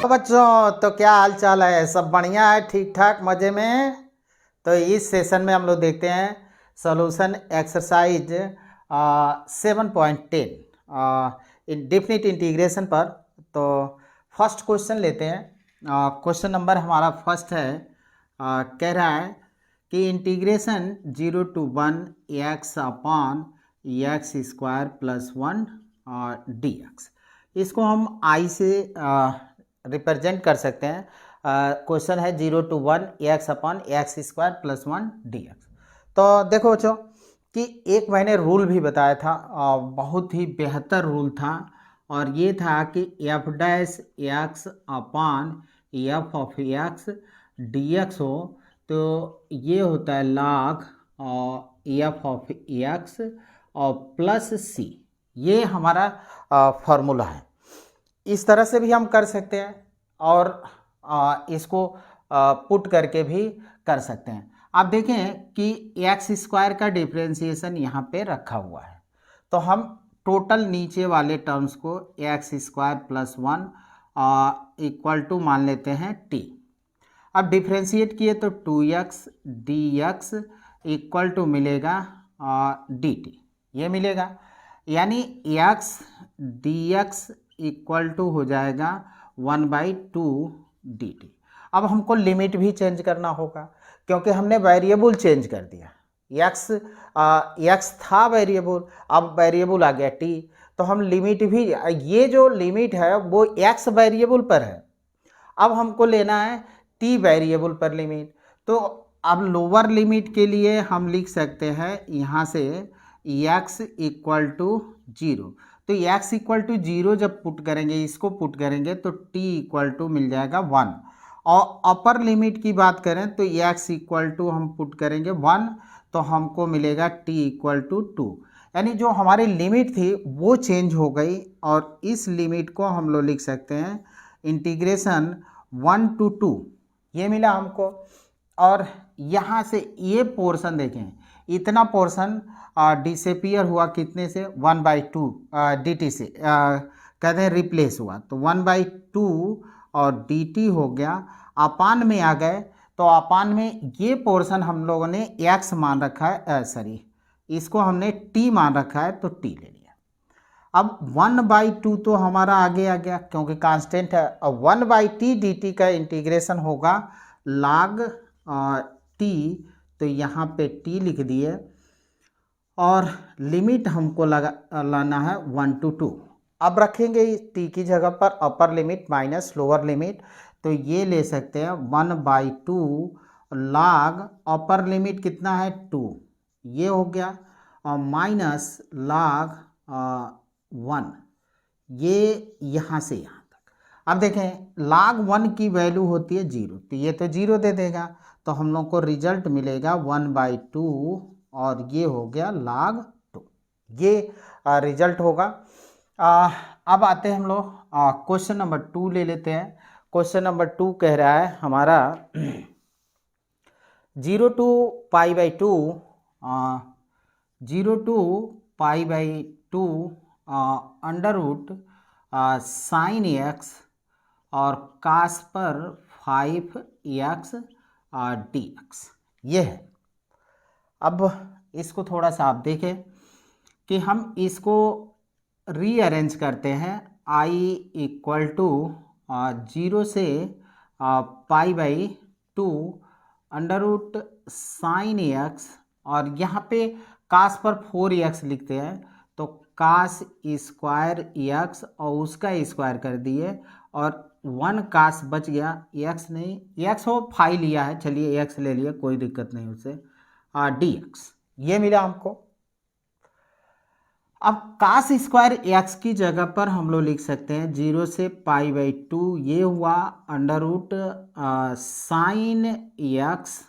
बच्चों, तो क्या हाल चाल है? सब बढ़िया है, ठीक ठाक, मज़े में? तो इस सेशन में हम लोग देखते हैं सॉल्यूशन एक्सरसाइज 7.10 डेफिनिट इंटीग्रेशन पर। तो फर्स्ट क्वेश्चन लेते हैं। क्वेश्चन नंबर हमारा फर्स्ट है। कह रहा है कि integration 0 to 1 x upon x square plus 1 dx, इसको हम आई से रिप्रेजेंट कर सकते हैं। क्वेश्चन है 0 to 1 x upon x square plus 1 dx। तो देखो बच्चों कि एक मैंने रूल भी बताया था, बहुत ही बेहतर रूल था, और ये था कि F dash x upon F of x dx हो तो ये होता है log एफ ऑफ एक्स और प्लस सी। ये हमारा फॉर्मूला है। इस तरह से भी हम कर सकते हैं और इसको पुट करके भी कर सकते हैं। आप देखें कि एक्स स्क्वायर का डिफरेंशिएशन यहाँ पे रखा हुआ है, तो हम टोटल नीचे वाले टर्म्स को x square plus 1 equal to मान लेते हैं टी। अब डिफ्रेंशिएट किए तो 2x dx इक्वल टू मिलेगा dt, ये मिलेगा, यानी x dx इक्वल टू हो जाएगा 1/2 dt। अब हमको लिमिट भी चेंज करना होगा क्योंकि हमने वेरिएबल चेंज कर दिया। x था वेरिएबल, अब वेरिएबल आ गया t, तो हम लिमिट भी, ये जो लिमिट है वो x वेरिएबल पर है, अब हमको लेना है t वेरिएबल पर लिमिट। तो अब लोअर लिमिट के लिए हम लिख सकते हैं यहाँ से x इक्वल टू 0। तो x इक्वल टू 0 जब पुट करेंगे, इसको पुट करेंगे तो t इक्वल टू मिल जाएगा 1। और अपर लिमिट की बात करें तो x इक्वल टू हम पुट करेंगे 1, तो हमको मिलेगा t इक्वल टू 2। यानी जो हमारी लिमिट थी वो चेंज हो गई, और इस लिमिट को हम लोग लिख सकते हैं इंटीग्रेशन 1 to 2, ये मिला हमको। और यहाँ से ये पोर्शन देखें, इतना पोर्शन डिसअपीयर हुआ कितने से, 1/2 dt से कहते हैं रिप्लेस हुआ, तो 1/2 और dt हो गया। अपान में आ गए तो अपान में ये पोर्शन हम लोगों ने x मान रखा है, सॉरी इसको हमने t मान रखा है, तो t ले लिया। अब 1/2 तो हमारा आगे आ गया क्योंकि कांस्टेंट है। अब 1/t dt का इंटीग्रेशन होगा log t, तो यहाँ पे t लिख दिए, और लिमिट हमको लाना है 1 to 2। अब रखेंगे t की जगह पर upper limit minus lower limit, तो ये ले सकते हैं 1/2 log अपर लिमिट कितना है 2, ये हो गया, और माइनस log 1, ये यहाँ से यहाँ तक। अब देखें log 1 की वैल्यू होती है 0, तो ये तो 0 दे देगा, तो हम लोग को रिजल्ट मिलेगा 1/2, और ये हो गया log 2, ये रिजल्ट होगा। अब आते हैं हम लोग क्वेश्चन नंबर 2 ले लेते हैं। क्वेश्चन नंबर 2 कह रहा है हमारा 0 to π/2 0 to π/2 under root sine X और कास पर 5x dx, ये है। अब इसको थोड़ा सा आप देखें कि हम इसको रीअरेंज करते हैं। i इक्वल टू 0 से π/2 अंडर रूट साइन एक्स, और यहाँ पे कास पर 4x लिखते हैं, तो कास स्क्वायर एक्स और उसका स्क्वायर कर दिए, और 1 कास बच गया, x नहीं, x हो 5 लिया है, चलिए x ले लिया, कोई दिक्कत नहीं उससे, dx, ये मिला हमको। अब कास स्क्वायर एक्स की जगह पर हम लोग लिख सकते हैं 0 से π/2, ये हुआ अंडर रूट साइन एक्स,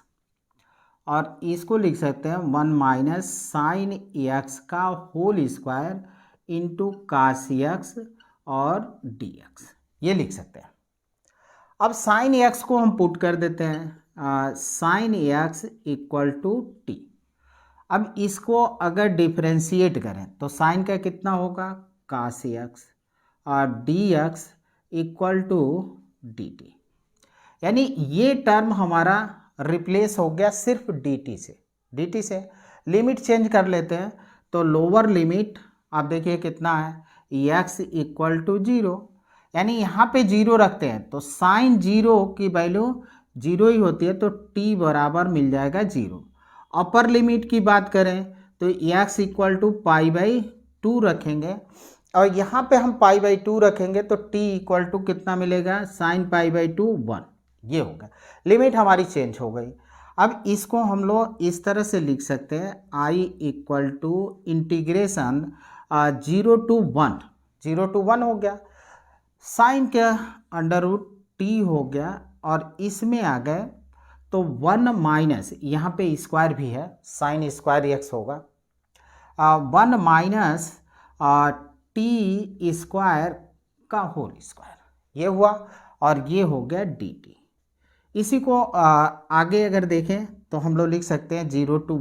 और इसको लिख सकते हैं 1 माइनस साइन एक्स का whole square into cos x और dx, ये लिख सकते हैं। अब साइन एक्स को हम पुट कर देते हैं, sine x equal to T. अब इसको अगर डिफ्रेंशिएट करें तो साइन का कितना होगा, कास एक्स, और D X equal to dt। यानी ये टर्म हमारा रिप्लेस हो गया सिर्फ dt से। लिमिट चेंज कर लेते हैं तो लोअर लिमिट आप देखिए कितना है, x इक्वल टू 0, यानी यहाँ पे 0 रखते हैं तो साइन 0 की वैल्यू 0 ही होती है, तो t बराबर मिल जाएगा 0। अपर लिमिट की बात करें तो x इक्वल टू π/2 रखेंगे, और यहाँ पे हम π/2 रखेंगे तो t इक्वल टू कितना मिलेगा, साइन π/2 1। ये होगा, लिमिट हमारी चेंज हो गई। अब इसको हम लोग इस तरह से लिख सकते हैं, i equal to integration 0 to 1 हो गया, साइन क्या अंडर रूट टी हो गया, और इसमें आ गए तो 1 माइनस, यहाँ पे स्क्वायर भी है, साइन स्क्वायर x होगा, 1 माइनस टी स्क्वायर का होल स्क्वायर, ये हुआ, और ये हो गया dt। इसी को आगे अगर देखें तो हम लोग लिख सकते हैं 0 to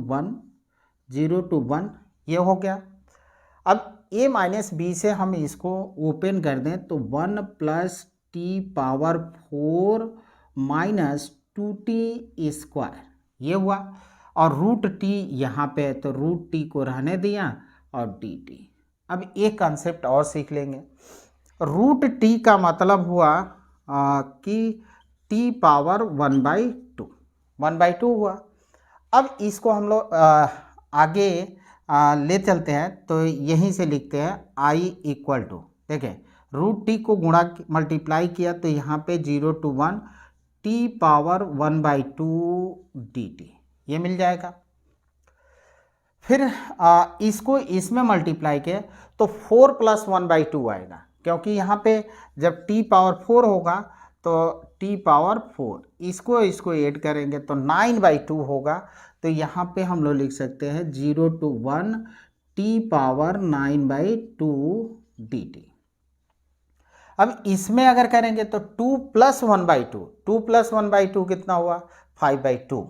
1, ये हो गया। अब a माइनस बी से हम इसको ओपन कर दें तो 1 plus T power 4 minus 2t square, ये हुआ, और रूट टी यहाँ पे है तो रूट टी को रहने दिया, और dt। अब एक कंसेप्ट और सीख लेंगे, रूट टी का मतलब हुआ कि टी पावर 1/2 हुआ। अब इसको हम लोग आगे ले चलते हैं तो यहीं से लिखते हैं i इक्वल टू, देखें रूट टी को गुणा मल्टीप्लाई किया तो यहाँ पे 0 to 1 टी पावर 1/2 dt, ये मिल जाएगा। फिर इसको इसमें मल्टीप्लाई किया तो 4 + 1/2 आएगा, क्योंकि यहाँ पे जब t पावर 4 होगा तो t पावर 4, इसको ऐड करेंगे तो 9/2 होगा, तो यहाँ पे हम लोग लिख सकते हैं 0 to 1 t पावर 9/2 dt। अब इसमें अगर करेंगे तो 2 + 1/2 कितना हुआ, 5/2,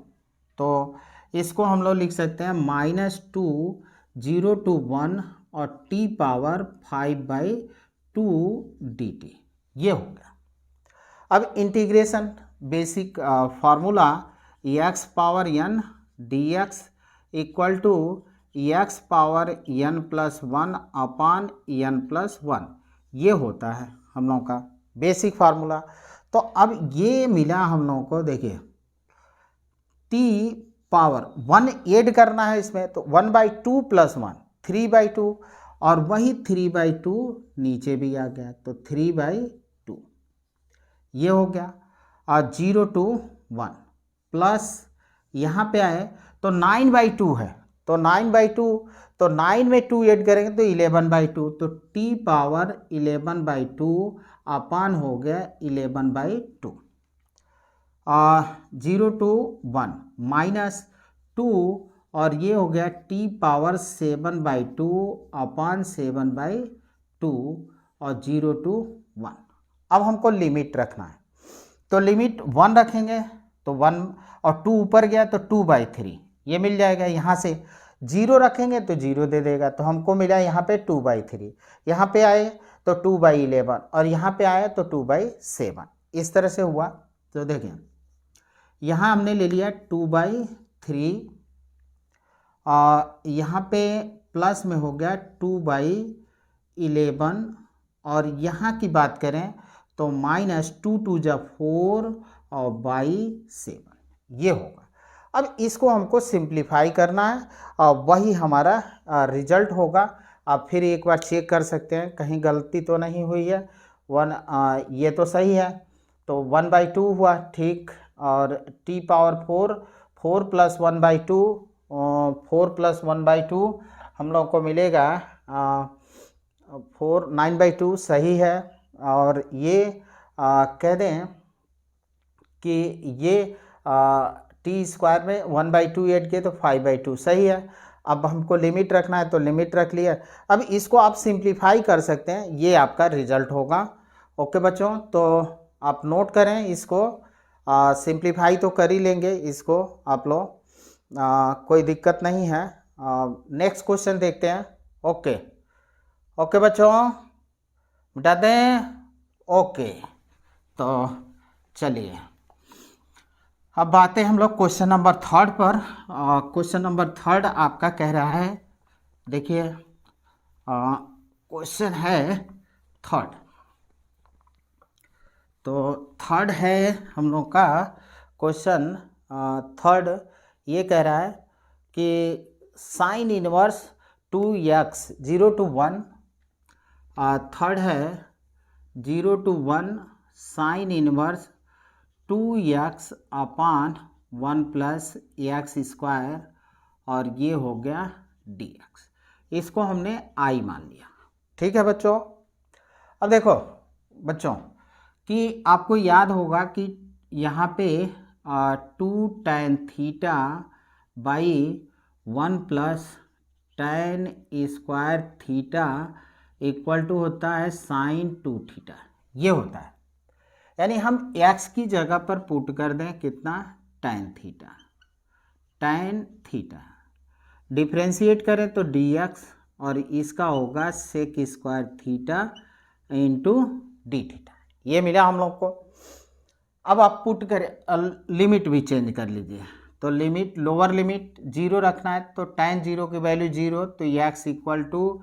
तो इसको हम लोग लिख सकते हैं -2 0 to 1 और t पावर 5/2 dt, ये हो गया। अब integration basic formula x power n dx equal to x power n + 1 upon n + 1, ये होता है हम लोगों का बेसिक फार्मूला। तो अब ये मिला हम लोगों को, देखिए t पावर 1 ऐड करना है इसमें, तो 1/2 + 1 3/2, और वही 3/2 नीचे भी आ गया तो 3/2, ये हो गया। और 0 to 1 प्लस यहाँ पे आए तो 9/2 है, तो 9/2, तो 9 में 2 ऐड करेंगे तो 11/2, तो t पावर 11/2 अपान हो गया 11/2। 0 to 1 -2, और ये हो गया t पावर 7/2 अपान 7/2, और 0 to 1। अब हमको लिमिट रखना है, तो लिमिट 1 रखेंगे तो 1, और 2 ऊपर गया तो 2/3, ये मिल जाएगा। यहाँ से 0 रखेंगे तो 0 दे देगा, तो हमको मिला यहाँ पे 2/3, यहाँ पे आए तो 2/11, और यहाँ पे आए तो 2/7, इस तरह से हुआ। तो देखें यहाँ हमने ले लिया 2/3, और यहाँ पे प्लस में हो गया 2/11, और यहाँ की बात करें तो -2 2 = 4 और /7, ये होगा। अब इसको हमको सिंप्लीफाई करना है, और वही हमारा रिजल्ट होगा। आप फिर एक बार चेक कर सकते हैं कहीं गलती तो नहीं हुई है। 1 ये तो सही है, तो 1/2 हुआ, ठीक, और t पावर 4 + 1/2 4 + 1/2 हम लोग को मिलेगा 9/2, सही है। और ये कह दें कि ये t स्क्वायर में 1/2 ऐड किए तो 5/2, सही है। अब हमको लिमिट रखना है तो लिमिट रख लिया। अब इसको आप सिंप्लीफाई कर सकते हैं, ये आपका रिजल्ट होगा। ओके बच्चों, तो आप नोट करें इसको, सिंप्लीफाई तो कर ही लेंगे इसको आप लोग, कोई दिक्कत नहीं है। नेक्स्ट क्वेश्चन देखते हैं। ओके बच्चों, बता दें, ओके। तो चलिए अब आते हैं हम लोग क्वेश्चन नंबर 3 पर। क्वेश्चन नंबर 3 आपका कह रहा है, देखिए क्वेश्चन है 3, तो 3 है हम लोग का क्वेश्चन 3। ये कह रहा है कि साइन इनवर्स 2x 0 to 1, 3 है 0 to 1 sine inverse 2x upon 1 plus x square, और ये हो गया dx। इसको हमने i मान लिया। ठीक है बच्चों। अब देखो बच्चों कि आपको याद होगा कि यहाँ पे 2 tan theta by 1 plus tan square theta equal to होता है साइन 2 थीटा, ये होता है। यानी हम x की जगह पर पुट कर दें कितना, tan theta, tan theta differentiate करें तो dx, और इसका होगा sec square theta into D theta, ये मिला हम लोग को। अब आप पुट करें, लिमिट भी चेंज कर लीजिए, तो लिमिट लोअर लिमिट 0 रखना है, तो tan 0 की वैल्यू 0, तो x इक्वल टू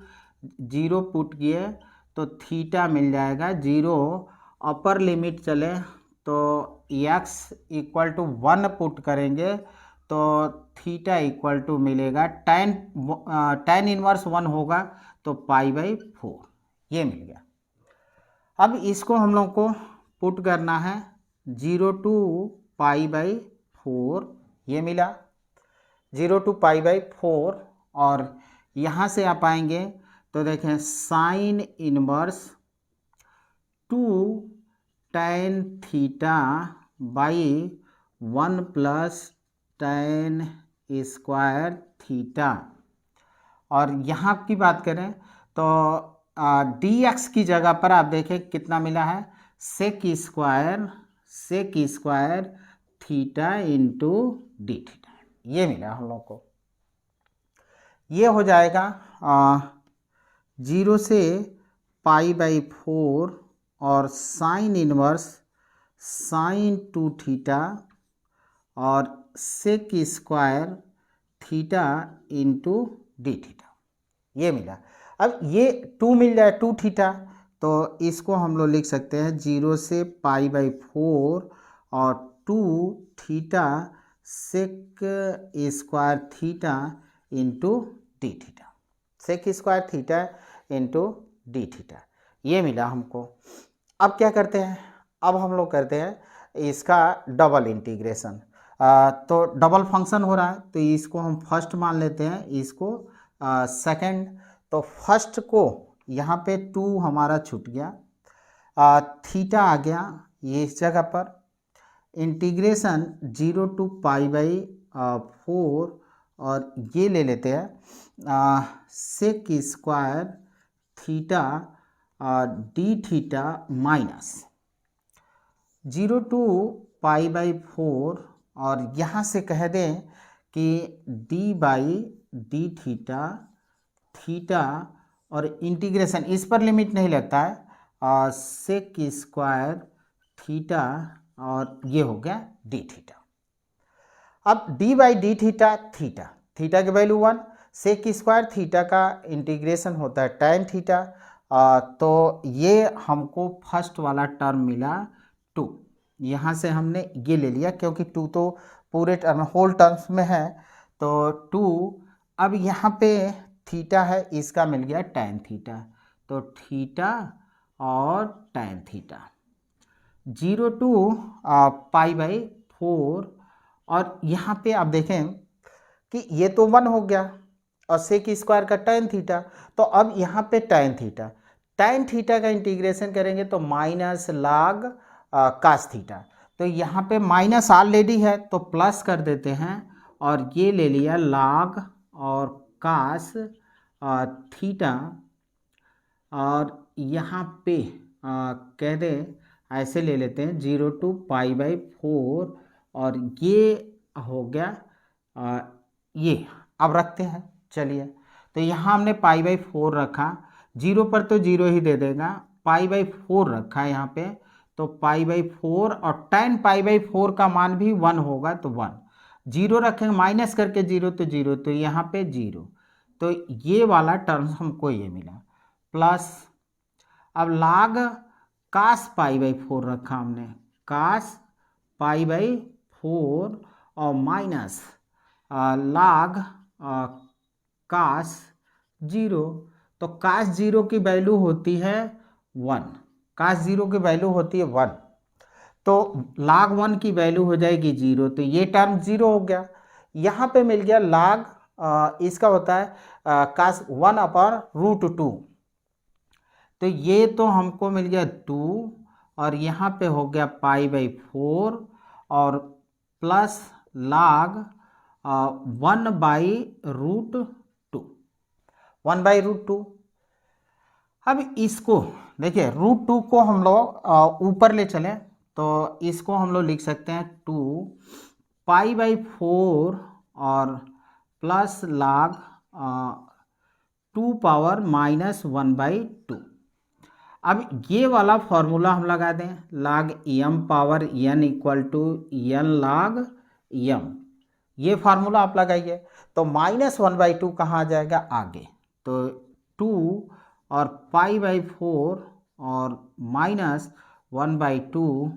0 पुट किए तो थीटा मिल जाएगा 0। अपर लिमिट चले तो x इक्वल टू 1 पुट करेंगे तो थीटा इक्वल टू मिलेगा tan इनवर्स 1 होगा तो π/4, ये मिल गया। अब इसको हम लोग को पुट करना है 0 to π/4, ये मिला 0 to π/4, और यहाँ से आप आएंगे तो देखें sine inverse 2 tan theta by 1 plus tan square theta, और यहाँ की बात करें तो dx की जगह पर आप देखें कितना मिला है, sec square theta into D theta, ये मिला हम लोग को। ये हो जाएगा 0 से π/4 और साइन इनवर्स साइन 2 थीटा और sec square theta into D theta, ये मिला। अब ये 2 मिल जाए 2 थीटा, तो इसको हम लोग लिख सकते हैं 0 से π/4 और 2 theta sec square theta into D theta, sec square theta into D theta, ये मिला हमको। अब क्या करते हैं, अब हम लोग करते हैं इसका डबल इंटीग्रेशन। तो डबल फंक्शन हो रहा है तो इसको हम फर्स्ट मान लेते हैं, इसको सेकंड। तो फर्स्ट को यहाँ पे 2 हमारा छूट गया, थीटा आ गया ये इस जगह पर, इंटीग्रेशन 0 to π/4, और ये ले लेते हैं sec square theta D theta minus 0 to π/4, और यहाँ से कह दें कि d/d थीटा थीटा, और इंटीग्रेशन इस पर लिमिट नहीं लगता है, सेक स्क्वायर थीटा, और ये हो गया डी थीटा। अब d/d थीटा थीटा की वैल्यू 1, सेक स्क्वायर थीटा का इंटीग्रेशन होता है tan थीटा, तो ये हमको फर्स्ट वाला टर्म मिला 2। यहाँ से हमने ये ले लिया क्योंकि 2 तो पूरे टर्म होल टर्म्स में है, तो 2। अब यहाँ पे थीटा है, इसका मिल गया tan थीटा, तो थीटा और tan थीटा 0 to π/4, और यहाँ पे आप देखें कि ये तो 1 हो गया और सेक स्क्वायर का tan थीटा, तो अब यहाँ पे tan थीटा का इंटीग्रेशन करेंगे तो माइनस log कास थीटा, तो यहाँ पे माइनस ऑलरेडी है तो प्लस कर देते हैं, और ये ले लिया log और कास थीटा, और यहाँ पे कह दें ऐसे ले लेते हैं 0 to π/4, और ये हो गया ये अब रखते हैं। चलिए तो यहाँ हमने π/4 रखा, 0 पर तो 0 ही दे देगा, π/4 रखा है यहाँ पे, तो π/4 और tan π/4 का मान भी 1 होगा तो 1, 0 रखेंगे माइनस करके 0 तो 0, तो यहाँ पे 0, तो ये वाला टर्म हमको ये मिला प्लस। अब log cos π/4 रखा हमने, cos π/4 और माइनस log cos 0, तो cos 0 की वैल्यू होती है 1, cos 0 की वैल्यू होती है 1, तो log 1 की वैल्यू हो जाएगी 0, तो ये टर्म 0 हो गया। यहाँ पे मिल गया log इसका होता है cos 1/√2, तो ये तो हमको मिल गया 2 और यहाँ पे हो गया π/4 और प्लस log 1/√2, 1/√2। अब इसको देखिए √2 को हम लोग ऊपर ले चले तो इसको हम लोग लिख सकते हैं 2 π/4 और प्लस log 2 पावर -1/2। अब ये वाला फॉर्मूला हम लगा दें, log m power n equal to n log m, ये फार्मूला आप लगाइए, तो -1/2 कहाँ आ जाएगा आगे, तो 2 और π/4 और -1/2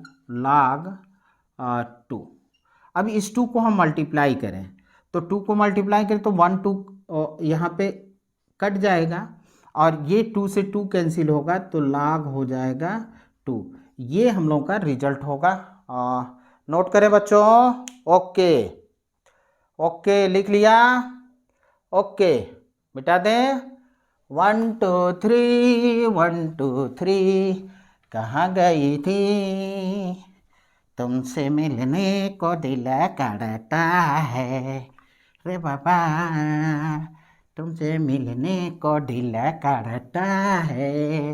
log 2। अब इस 2 को हम मल्टीप्लाई करें, तो 2 को मल्टीप्लाई करें तो 1 2 यहाँ पे कट जाएगा और ये 2 से 2 कैंसिल होगा तो log हो जाएगा 2। ये हम लोग का रिजल्ट होगा। नोट करें बच्चों, ओके ओके लिख लिया, ओके मिटा दें। 1 2 3 1 2 3 कहाँ गई थी, तुमसे मिलने को दिल करता है रे बाबा, तुमसे मिलने को दिल करता है।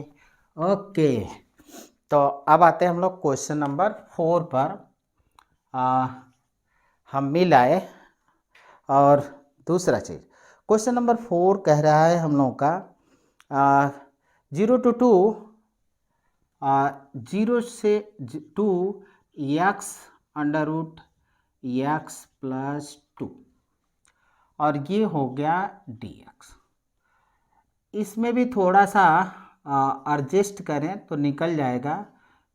ओके, तो अब आते हैं हम लोग क्वेश्चन नंबर 4 पर। हम मिल आए और दूसरा चीज़ क्वेश्चन नंबर 4 कह रहा है हम लोग का 0 to 2 0 से 2 x √x + 2 और ये हो गया dx। इसमें भी थोड़ा सा एडजस्ट करें तो निकल जाएगा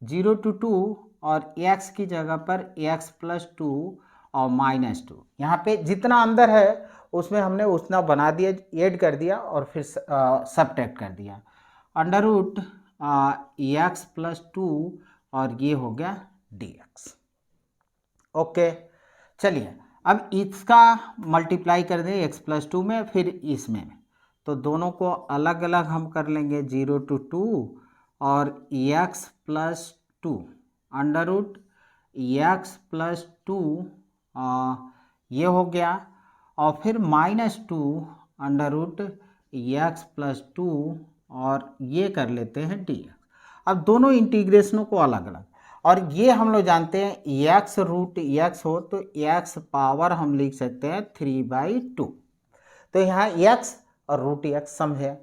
0 to 2 और x की जगह पर x + 2 और -2। यहाँ पे जितना अंदर है उसमें हमने उतना बना दिया, ऐड कर दिया और फिर सब्ट्रैक्ट कर दिया, √x + 2 और ये हो गया dx। ओके, चलिए अब इसका मल्टीप्लाई कर दें x + 2 में, फिर इसमें, तो दोनों को अलग अलग हम कर लेंगे 0 to 2 और x + 2 √x + 2 ये हो गया और फिर -2 √x + 2 और ये कर लेते हैं dx। अब दोनों इंटीग्रेशनों को अलग अलग, और ये हम लोग जानते हैं x √x हो तो x पावर हम लिख सकते हैं 3/2, तो यहाँ x और √x सम है,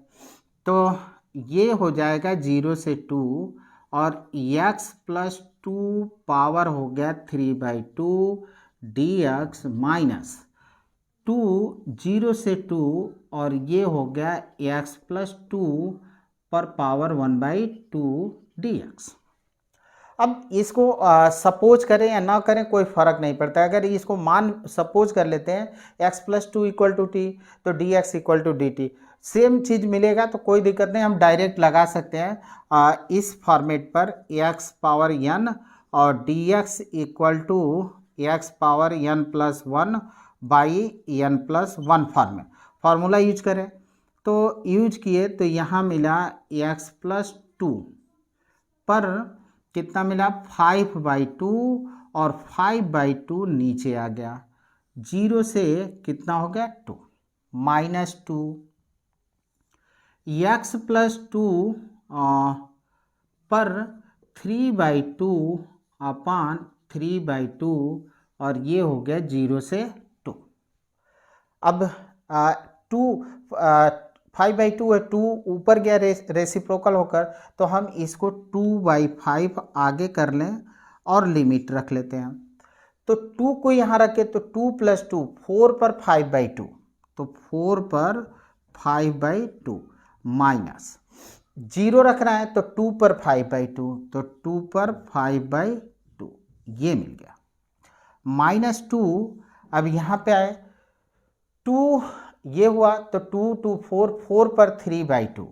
तो ये हो जाएगा 0 से 2 और x + 2 पावर हो गया 3/2 dx -2 0 से 2 और ये हो गया x + 2 पर पावर 1/2 dx। अब इसको सपोज करें या ना करें कोई फ़र्क नहीं पड़ता, अगर इसको मान सपोज कर लेते हैं x + 2 = t तो dx = dt, सेम चीज़ मिलेगा तो कोई दिक्कत नहीं, हम डायरेक्ट लगा सकते हैं इस फॉर्मेट पर x पावर n और dx = x power n + 1 / n + 1 formula use करें, तो यूज किए तो यहाँ मिला x + 2 पर कितना मिला 5/2 और 5/2 नीचे आ गया, 0 से कितना हो गया 2 -2 x + 2 पर 3/2 अपान 3/2 और ये हो गया 0 से 2। अब 5/2 है, 2 ऊपर गया रेसिप्रोकल होकर, तो हम इसको 2/5 आगे कर लें और लिमिट रख लेते हैं। तो 2 को यहाँ रखे तो 2 + 2 4 पर 5/2, तो 4 पर 5/2 माइनस 0 रखना है तो 2 पर 5/2, तो 2 पर 5/2 ये मिल गया। -2 अब यहाँ पे आए 2 ये हुआ तो 2 2 4 4 पर 3/2,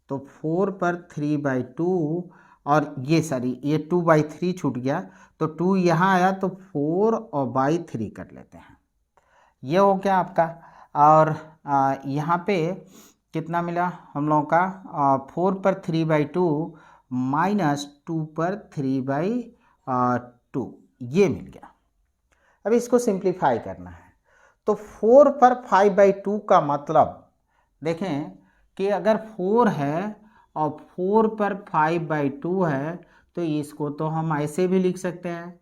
तो 4 पर 3/2 और ये ये 2/3 छूट गया, तो 2 यहाँ आया तो 4 और 3 कर लेते हैं। ये हो गया आपका। और यहाँ पे कितना मिला हम लोगों का, 4 पर 3/2 -2 पर 3/2 ये मिल गया। अब इसको सिंप्लीफाई करना है, तो 4 पर 5/2 का मतलब देखें कि अगर 4 है और 4 पर 5/2 है, तो इसको तो हम ऐसे भी लिख सकते हैं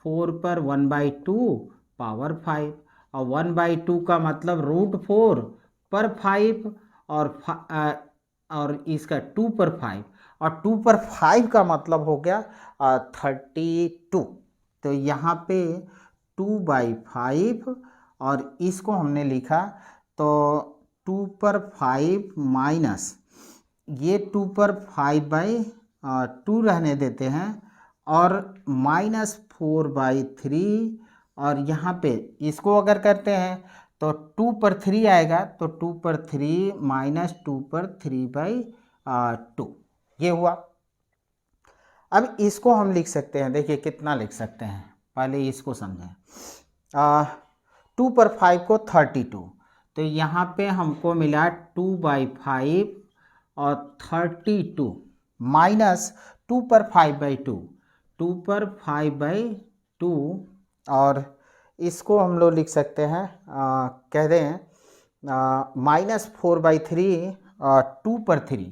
4 पर 1/2 पावर 5, और 1/2 का मतलब √4 पर 5 और इसका 2 पर 5, और 2 पर 5 का मतलब हो गया 32। तो यहाँ पे 2/5 और इसको हमने लिखा तो 2 पर 5 माइनस ये 2 पर 5/2 रहने देते हैं, और -4/3, और यहाँ पे इसको अगर करते हैं तो 2 पर 3 आएगा, तो 2 पर 3 -2 पर 3/2 ये हुआ। अब इसको हम लिख सकते हैं, देखिए कितना लिख सकते हैं, पहले इसको समझें। 2 पर 5 को 32, तो यहाँ पे हमको मिला 2/5 और 32 माइनस 2 पर 5/2, 2 पर 5/2, और इसको हम लोग लिख सकते हैं, कह दें -4/3 2 पर 3,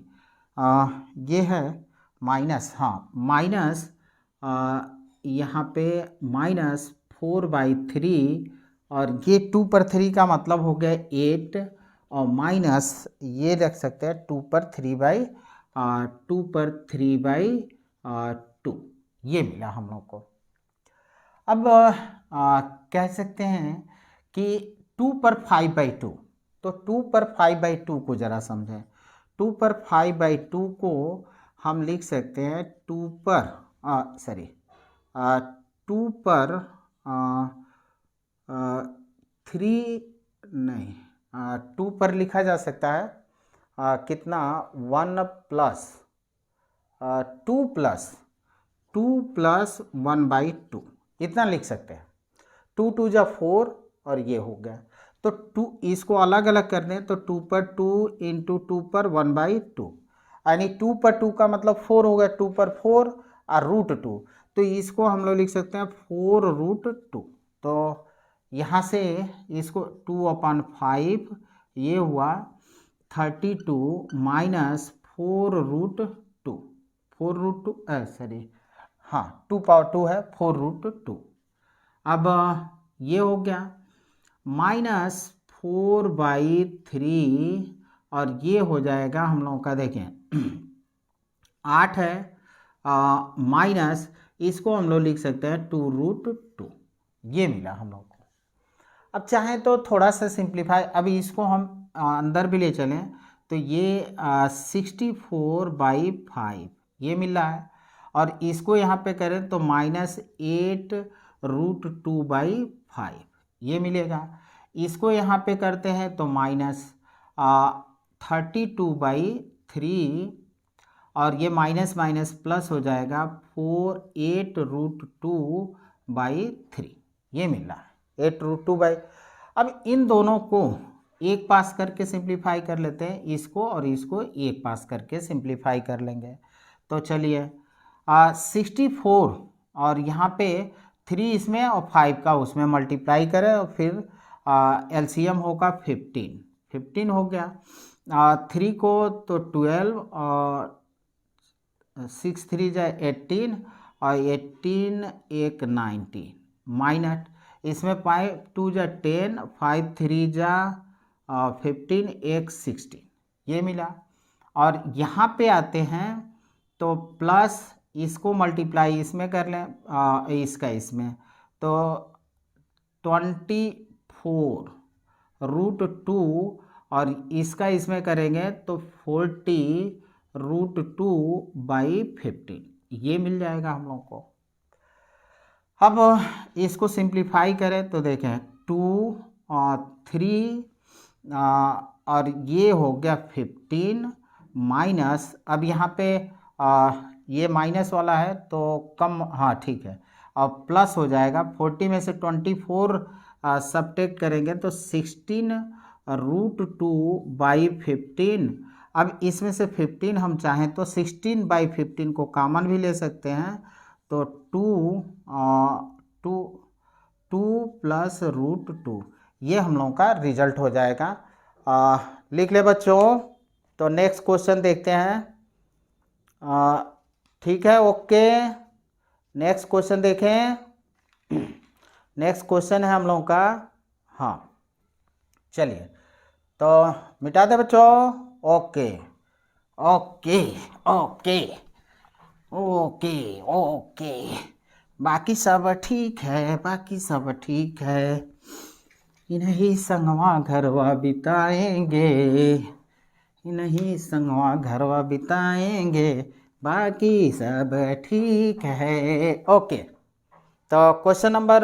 ये है माइनस, हाँ माइनस यहाँ पे -4/3, और ये 2 पर 3 का मतलब हो गया 8, और माइनस ये रख सकते हैं 2 पर 3/2 ये मिला हम लोग को। अब कह सकते हैं कि 2 पर 5/2, तो 2 पर 5/2 को ज़रा समझें। 2 पर 5/2 को हम लिख सकते हैं 2 पर 3 नहीं, 2 पर लिखा जा सकता है कितना 1 + 2 + 1/2 इतना लिख सकते हैं। 2 2 जा 4 और ये हो गया, तो 2 इसको अलग अलग कर दें तो 2 पर 2 × 2 पर 1/2, यानी 2 पर 2 का मतलब 4 हो गया, 2 पर 4 और √2, तो इसको हम लोग लिख सकते हैं 4√2। तो यहाँ से इसको 2/5 ये हुआ 32 माइनस 4√2, 4√2 हाँ 2 पावर 2 है 4√2। अब ये हो गया -4/3, और ये हो जाएगा हम लोगों का, देखें 8 है, माइनस इसको हम लोग लिख सकते हैं 2√2 ये मिला हम लोग को। अब चाहें तो थोड़ा सा सिंप्लीफाई, अब इसको हम अंदर भी ले चलें तो ये 64/5 ये मिल रहा है, और इसको यहाँ पे करें तो -8√2/5 ये मिलेगा। इसको यहाँ पे करते हैं तो -32/3, और ये माइनस माइनस प्लस हो जाएगा 8√2/3 ये मिल रहा है 8√2/। अब इन दोनों को एक पास करके सिंप्लीफाई कर लेते हैं, इसको और इसको एक पास करके सिंप्लीफाई कर लेंगे। तो चलिए 64 और यहाँ पे 3 इसमें और 5 का उसमें मल्टीप्लाई करें, और फिर एलसीएम होगा 15 हो गया। 3 को तो 12 और 6 3 जाए 18, और 18 एक 19 माइनट, इसमें 5 2 जा 10, 5 3 जा 15 एक 16 ये मिला। और यहाँ पे आते हैं तो प्लस इसको मल्टीप्लाई इसमें कर लें, इसका इसमें, तो 24√2 और इसका इसमें करेंगे तो 40√2/15 ये मिल जाएगा हम लोग को। अब इसको सिंप्लीफाई करें तो देखें 2 और 3 और ये हो गया 15 माइनस, अब यहाँ पे ये माइनस वाला है तो कम, हाँ ठीक है, अब प्लस हो जाएगा। 40 में से 24 सबट्रैक्ट करेंगे तो 16√2/15। अब इसमें से 15 हम चाहें तो 16/15 को कॉमन भी ले सकते हैं, तो 2 प्लस √2 ये हम लोगों का रिजल्ट हो जाएगा। लिख ले बच्चों। तो नेक्स्ट क्वेश्चन देखते हैं। ठीक है, ओके, नेक्स्ट क्वेश्चन देखें। नेक्स्ट क्वेश्चन है हम लोगों का, हाँ चलिए तो मिटा दे बच्चों। Okay okay okay okay okay, बाकी सब ठीक है, बाकी सब ठीक है। इन्हीं संगवा घरवा बिताएंगे, इन्हीं संगवा घरवा बिताएंगे, बाकी सब ठीक है। ओके, तो क्वेश्चन नंबर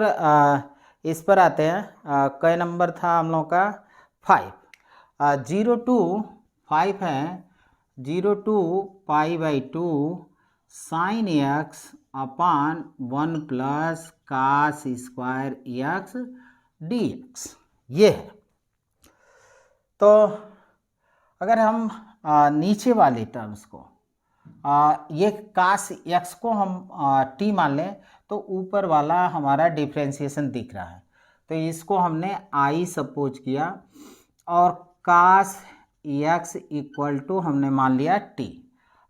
इस पर आते हैं। कई नंबर था हम लोग का 5, 0 to 5 है। 0 to π/2 sin x upon 1 plus cos square x dx ये है। तो अगर हम नीचे वाले टर्म्स को ये cos x को हम t मान लें तो ऊपर वाला हमारा डिफ्रेंशिएशन दिख रहा है, तो इसको हमने i सपोज किया और cos x इक्वल टू हमने मान लिया t।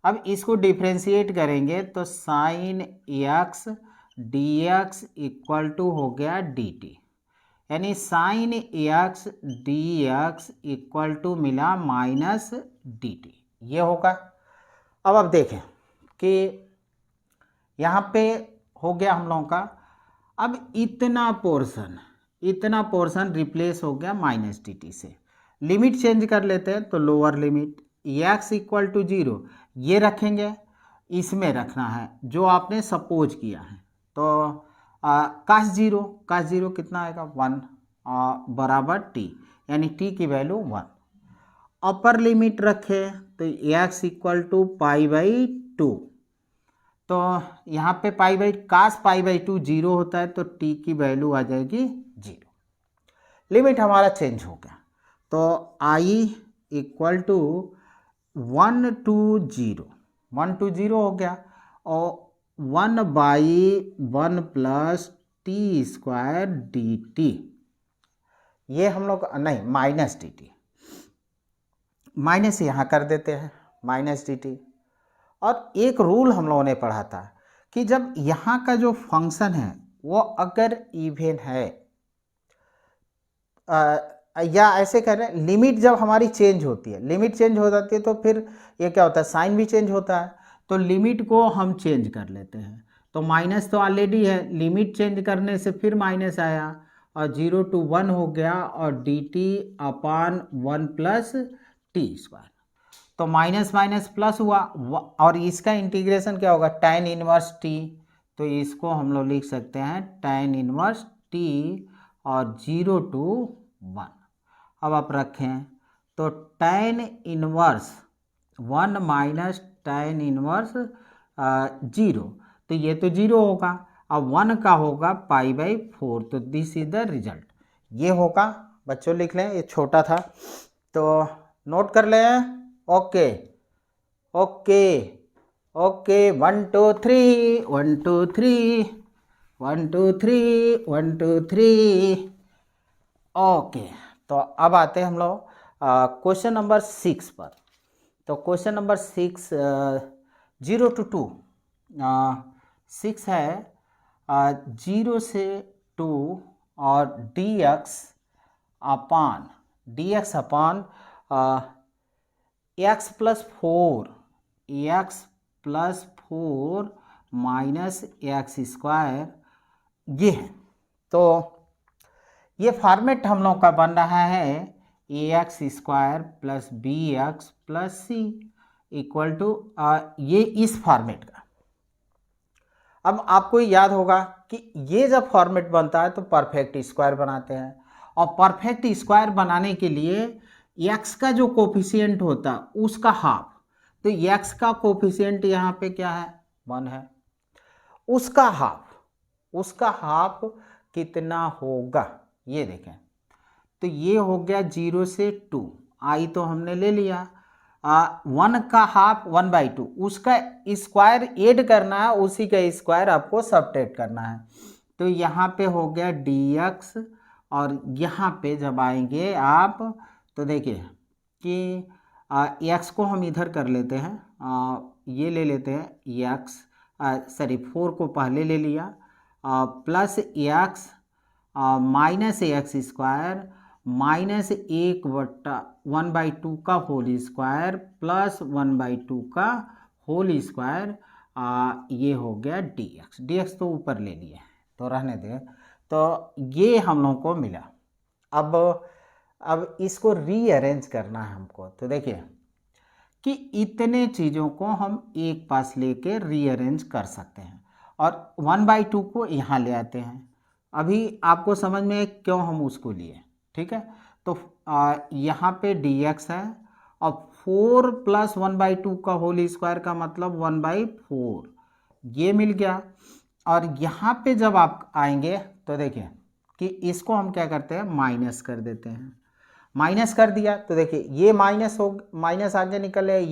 अब इसको डिफ्रेंशिएट करेंगे तो sin x dx equal to हो गया dt, यानी sin x dx equal to मिला माइनस dt, ये होगा। अब देखें कि यहाँ पे हो गया हम लोगों का, अब इतना पोर्शन रिप्लेस हो गया माइनस dt से। लिमिट चेंज कर लेते हैं तो lower limit x equal to 0 ये रखेंगे, इसमें रखना है जो आपने सपोज किया है। तो cos 0 कितना आएगा 1 बराबर t, यानी t की वैल्यू 1। अपर लिमिट रखे तो x इक्वल टू π/2, तो यहाँ पे cos π/2 0 होता है तो t की वैल्यू आ जाएगी 0। लिमिट हमारा चेंज हो गया, तो i इक्वल टू 1 to 0 हो गया और 1/1 प्लस टी स्क्वायर dt, ये हम लोग नहीं माइनस dt, माइनस यहाँ कर देते हैं माइनस dt। और एक रूल हम लोगों ने पढ़ा था कि जब यहाँ का जो फंक्शन है वो अगर इवन है या ऐसे कह रहे हैं लिमिट जब हमारी चेंज होती है, लिमिट चेंज हो जाती है तो फिर ये क्या होता है साइन भी चेंज होता है, तो लिमिट को हम चेंज कर लेते हैं। तो माइनस तो ऑलरेडी है, लिमिट चेंज करने से फिर माइनस आया और 0 to 1 हो गया और dt अपान 1 प्लस टी स्क्वायर, तो माइनस माइनस प्लस हुआ और इसका इंटीग्रेशन क्या होगा tan इनवर्स t, तो इसको हम लोग लिख सकते हैं tan इनवर्स t और 0 to 1। अब आप रखें तो tan inverse 1 minus tan inverse 0, तो ये तो 0 होगा, अब 1 का होगा π/4, तो दिस इज द रिजल्ट, ये होगा। बच्चों लिख लें, ये छोटा था तो नोट कर लें। Okay okay okay 1 2 3 1 2 3 1 2 3 1 2 3। ओके, तो अब आते हैं हम लोग क्वेश्चन नंबर 6 पर। तो क्वेश्चन नंबर 6 0 to 2 6 है 0 से 2 और dx upon X plus four minus X square ये है। तो ये फॉर्मेट हम लोग का बन रहा है A X square plus B X plus C equal to ये इस फॉर्मेट का। अब आपको याद होगा कि ये जब फॉर्मेट बनता है तो परफेक्ट स्क्वायर बनाते हैं, और परफेक्ट स्क्वायर बनाने के लिए एक्स का जो कोफिशिएंट होता है उसका हाफ, तो एक्स का कोफिशिएंट यहाँ पे क्या है 1 है, उसका हाफ कितना होगा ये देखें। तो ये हो गया 0 से 2, आई तो हमने ले लिया, 1 का हाफ 1/2, उसका स्क्वायर ऐड करना है, उसी का स्क्वायर आपको सब्ट्रैक्ट करना है। तो यहाँ पे हो गया dx, और यहाँ पे जब आएंगे आप तो देखिए कि x को हम इधर कर लेते हैं, ये ले लेते हैं x, 4 को पहले ले लिया, plus x minus X square minus 1/2 का होल स्क्वायर प्लस 1/2 का होल स्क्वायर, ये हो गया dx तो ऊपर ले लिए तो रहने दें। तो ये हम लोगों को मिला। अब इसको रीअरेंज करना है हमको। तो देखिए कि इतने चीज़ों को हम एक पास लेके रीअरेंज कर सकते हैं, और 1/2 को यहाँ ले आते हैं। अभी आपको समझ में क्यों हम उसको लिए, ठीक है। तो यहाँ पे dx है, और 4 प्लस 1/2 का होल स्क्वायर का मतलब 1/4, ये मिल गया। और यहाँ पे जब आप आएंगे तो देखिए कि इसको हम क्या करते हैं माइनस कर देते हैं। माइनस कर दिया तो देखिए ये माइनस आगे निकल है,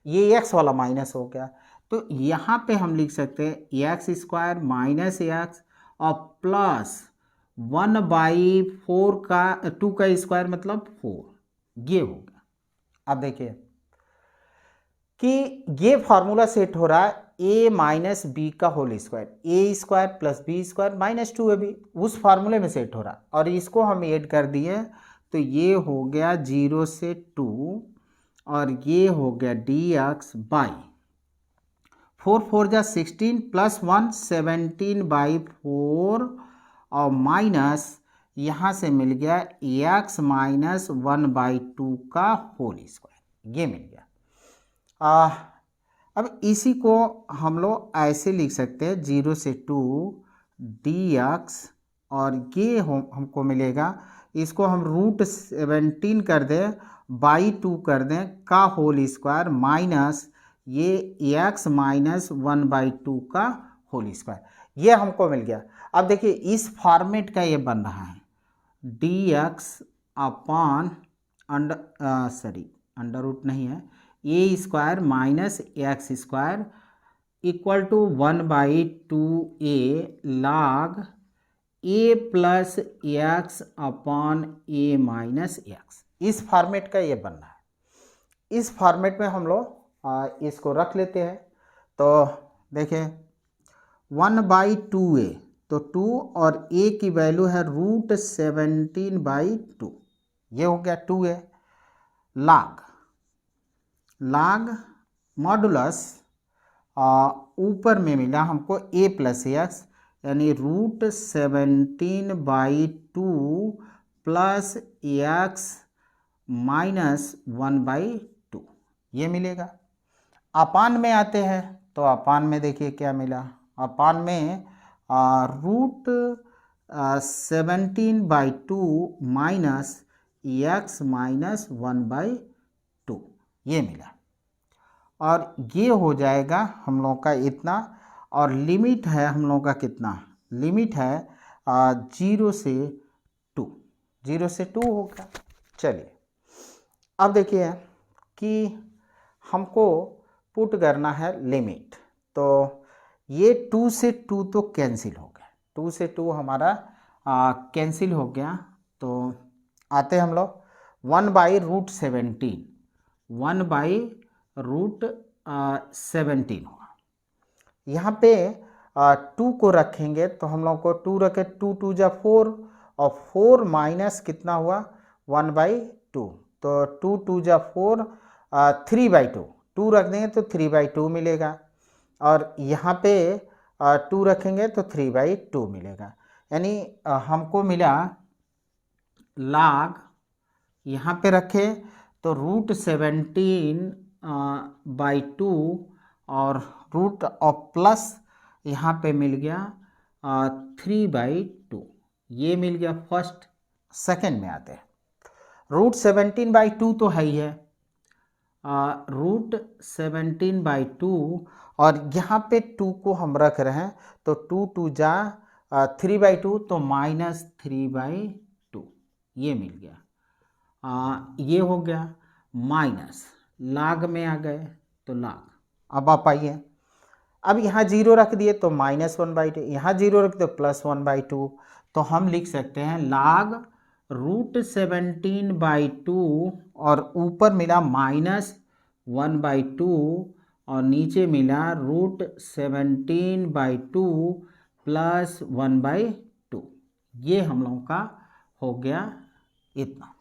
ये एक्स वाला माइनस हो गया। तो यहाँ पे हम लिख सकते हैं एक्स स्क्वायर माइनस एक्स और प्लस 1/4 का 2 का स्क्वायर मतलब 4, ये हो गया। अब देखिए कि ये फॉर्मूला सेट हो रहा है a माइनस बी का whole square, A square plus B square minus 2ab, उस फार्मूले में सेट हो रहा है। और इसको हम ऐड कर दिए तो ये हो गया 0 से 2, और ये हो गया dx बाई 4 4 जा 16 प्लस 1 17/4, और माइनस यहाँ से मिल गया x माइनस 1/2 का होल स्क्वायर, ये मिल गया। अब इसी को हम लोग ऐसे लिख सकते हैं 0 से 2 dx, और ये हमको मिलेगा, इसको हम √17 कर दें बाई 2 कर दें का होल स्क्वायर माइनस ये x माइनस 1/2 का होल स्क्वायर, ये हमको मिल गया। अब देखिए इस फॉर्मेट का ये बन रहा है dx अपॉन अंडर रूट नहीं है, A square minus X square equal to 1/2a log a plus X upon a minus X. इस फॉर्मेट का ये बन रहा है। इस फॉर्मेट में हम लोग इसको रख लेते हैं। तो देखें 1/2a, तो 2 और a की वैल्यू है √17/2, ये हो गया 2a log मॉडुलस ऊपर में मिला हमको a प्लस एक्स, यानी √17/2 प्लस एक्स माइनस 1/2, ये मिलेगा। अपान में आते हैं तो अपान में देखिए क्या मिला, अपान में √17/2 माइनस एक्स माइनस 1/2, ये मिला। और ये हो जाएगा हम लोग का इतना, और लिमिट है हम लोग का कितना, लिमिट है 0 से 2 होगा। चलिए अब देखिए कि हमको पुट करना है लिमिट। तो ये 2 से 2 तो कैंसिल हो गया, 2 से 2 हमारा कैंसिल हो गया। तो आते हम लोग 1/√17, 1/√17 होगा। यहाँ पे 2 को रखेंगे तो हम लोग को 2 रखे, 2 2 जा 4, और 4 माइनस कितना हुआ 1/2, तो 2 2 जा 4, 3/2, 2 रख देंगे तो 3/2 मिलेगा, और यहाँ पे 2 रखेंगे तो 3/2 मिलेगा। यानी हमको मिला log, यहाँ पे रखे तो √17/2 और रूट ऑफ प्लस यहाँ पे मिल गया 3/2, ये मिल गया फर्स्ट। सेकंड में आते हैं, √17/2 तो है ही है, √17/2 और यहाँ पे 2 को हम रख रहे हैं तो 2 2 जा 3/2 तो -3/2 ये मिल गया। ये हो गया माइनस, लाग में आ गए तो लाग। अब आप आइए, अब यहाँ 0 रख दिए तो -1/2, यहाँ 0 रख दिए तो +1/2, तो हम लिख सकते हैं log √17/2 और ऊपर मिला -1/2 और नीचे मिला √17/2 + 1/2, ये हम लोगों का हो गया इतना।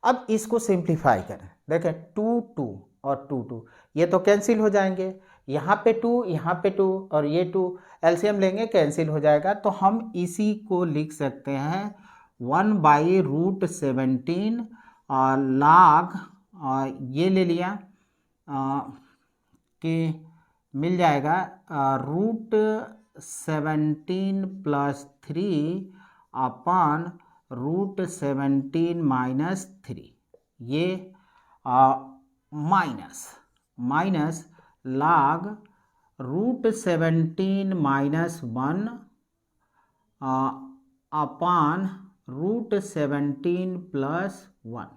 अब इसको सिंप्लीफाई करें, देखें 2 2 और 2 2 ये तो कैंसिल हो जाएंगे, यहाँ पे 2 यहाँ पे 2 और ये 2 एलसीएम लेंगे कैंसिल हो जाएगा, तो हम इसी को लिख सकते हैं 1/√17 और log ये ले लिया कि मिल जाएगा √17 + 3 अपन √17 - 3, ये माइनस log √17 - 1 अपन √17 + 1,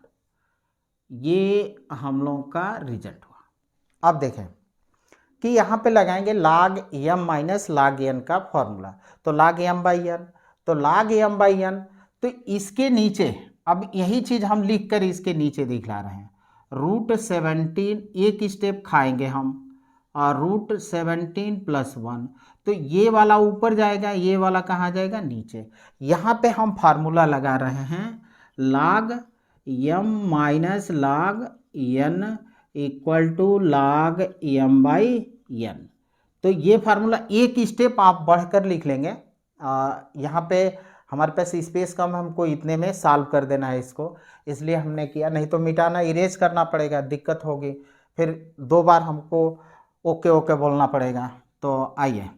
ये हम लोगों का रिजल्ट हुआ। अब देखें कि यहाँ पे लगाएंगे log m - log n का फॉर्मूला, तो log m/n, तो log m/n, तो इसके नीचे अब यही चीज़ हम लिख कर इसके नीचे दिखला रहे हैं, √17 एक स्टेप खाएंगे हम और √17 + 1, तो ये वाला ऊपर जाएगा, ये वाला कहाँ जाएगा, नीचे। यहाँ पे हम फार्मूला लगा रहे हैं log m - log n = log m/n, तो ये फार्मूला एक स्टेप आप बढ़कर लिख लेंगे। यहाँ पे हमारे पास स्पेस कम है, हमको इतने में सॉल्व कर देना है इसको, इसलिए हमने किया, नहीं तो मिटाना इरेज करना पड़ेगा, दिक्कत होगी, फिर 2 बार हमको ओके ओके बोलना पड़ेगा। तो आइए,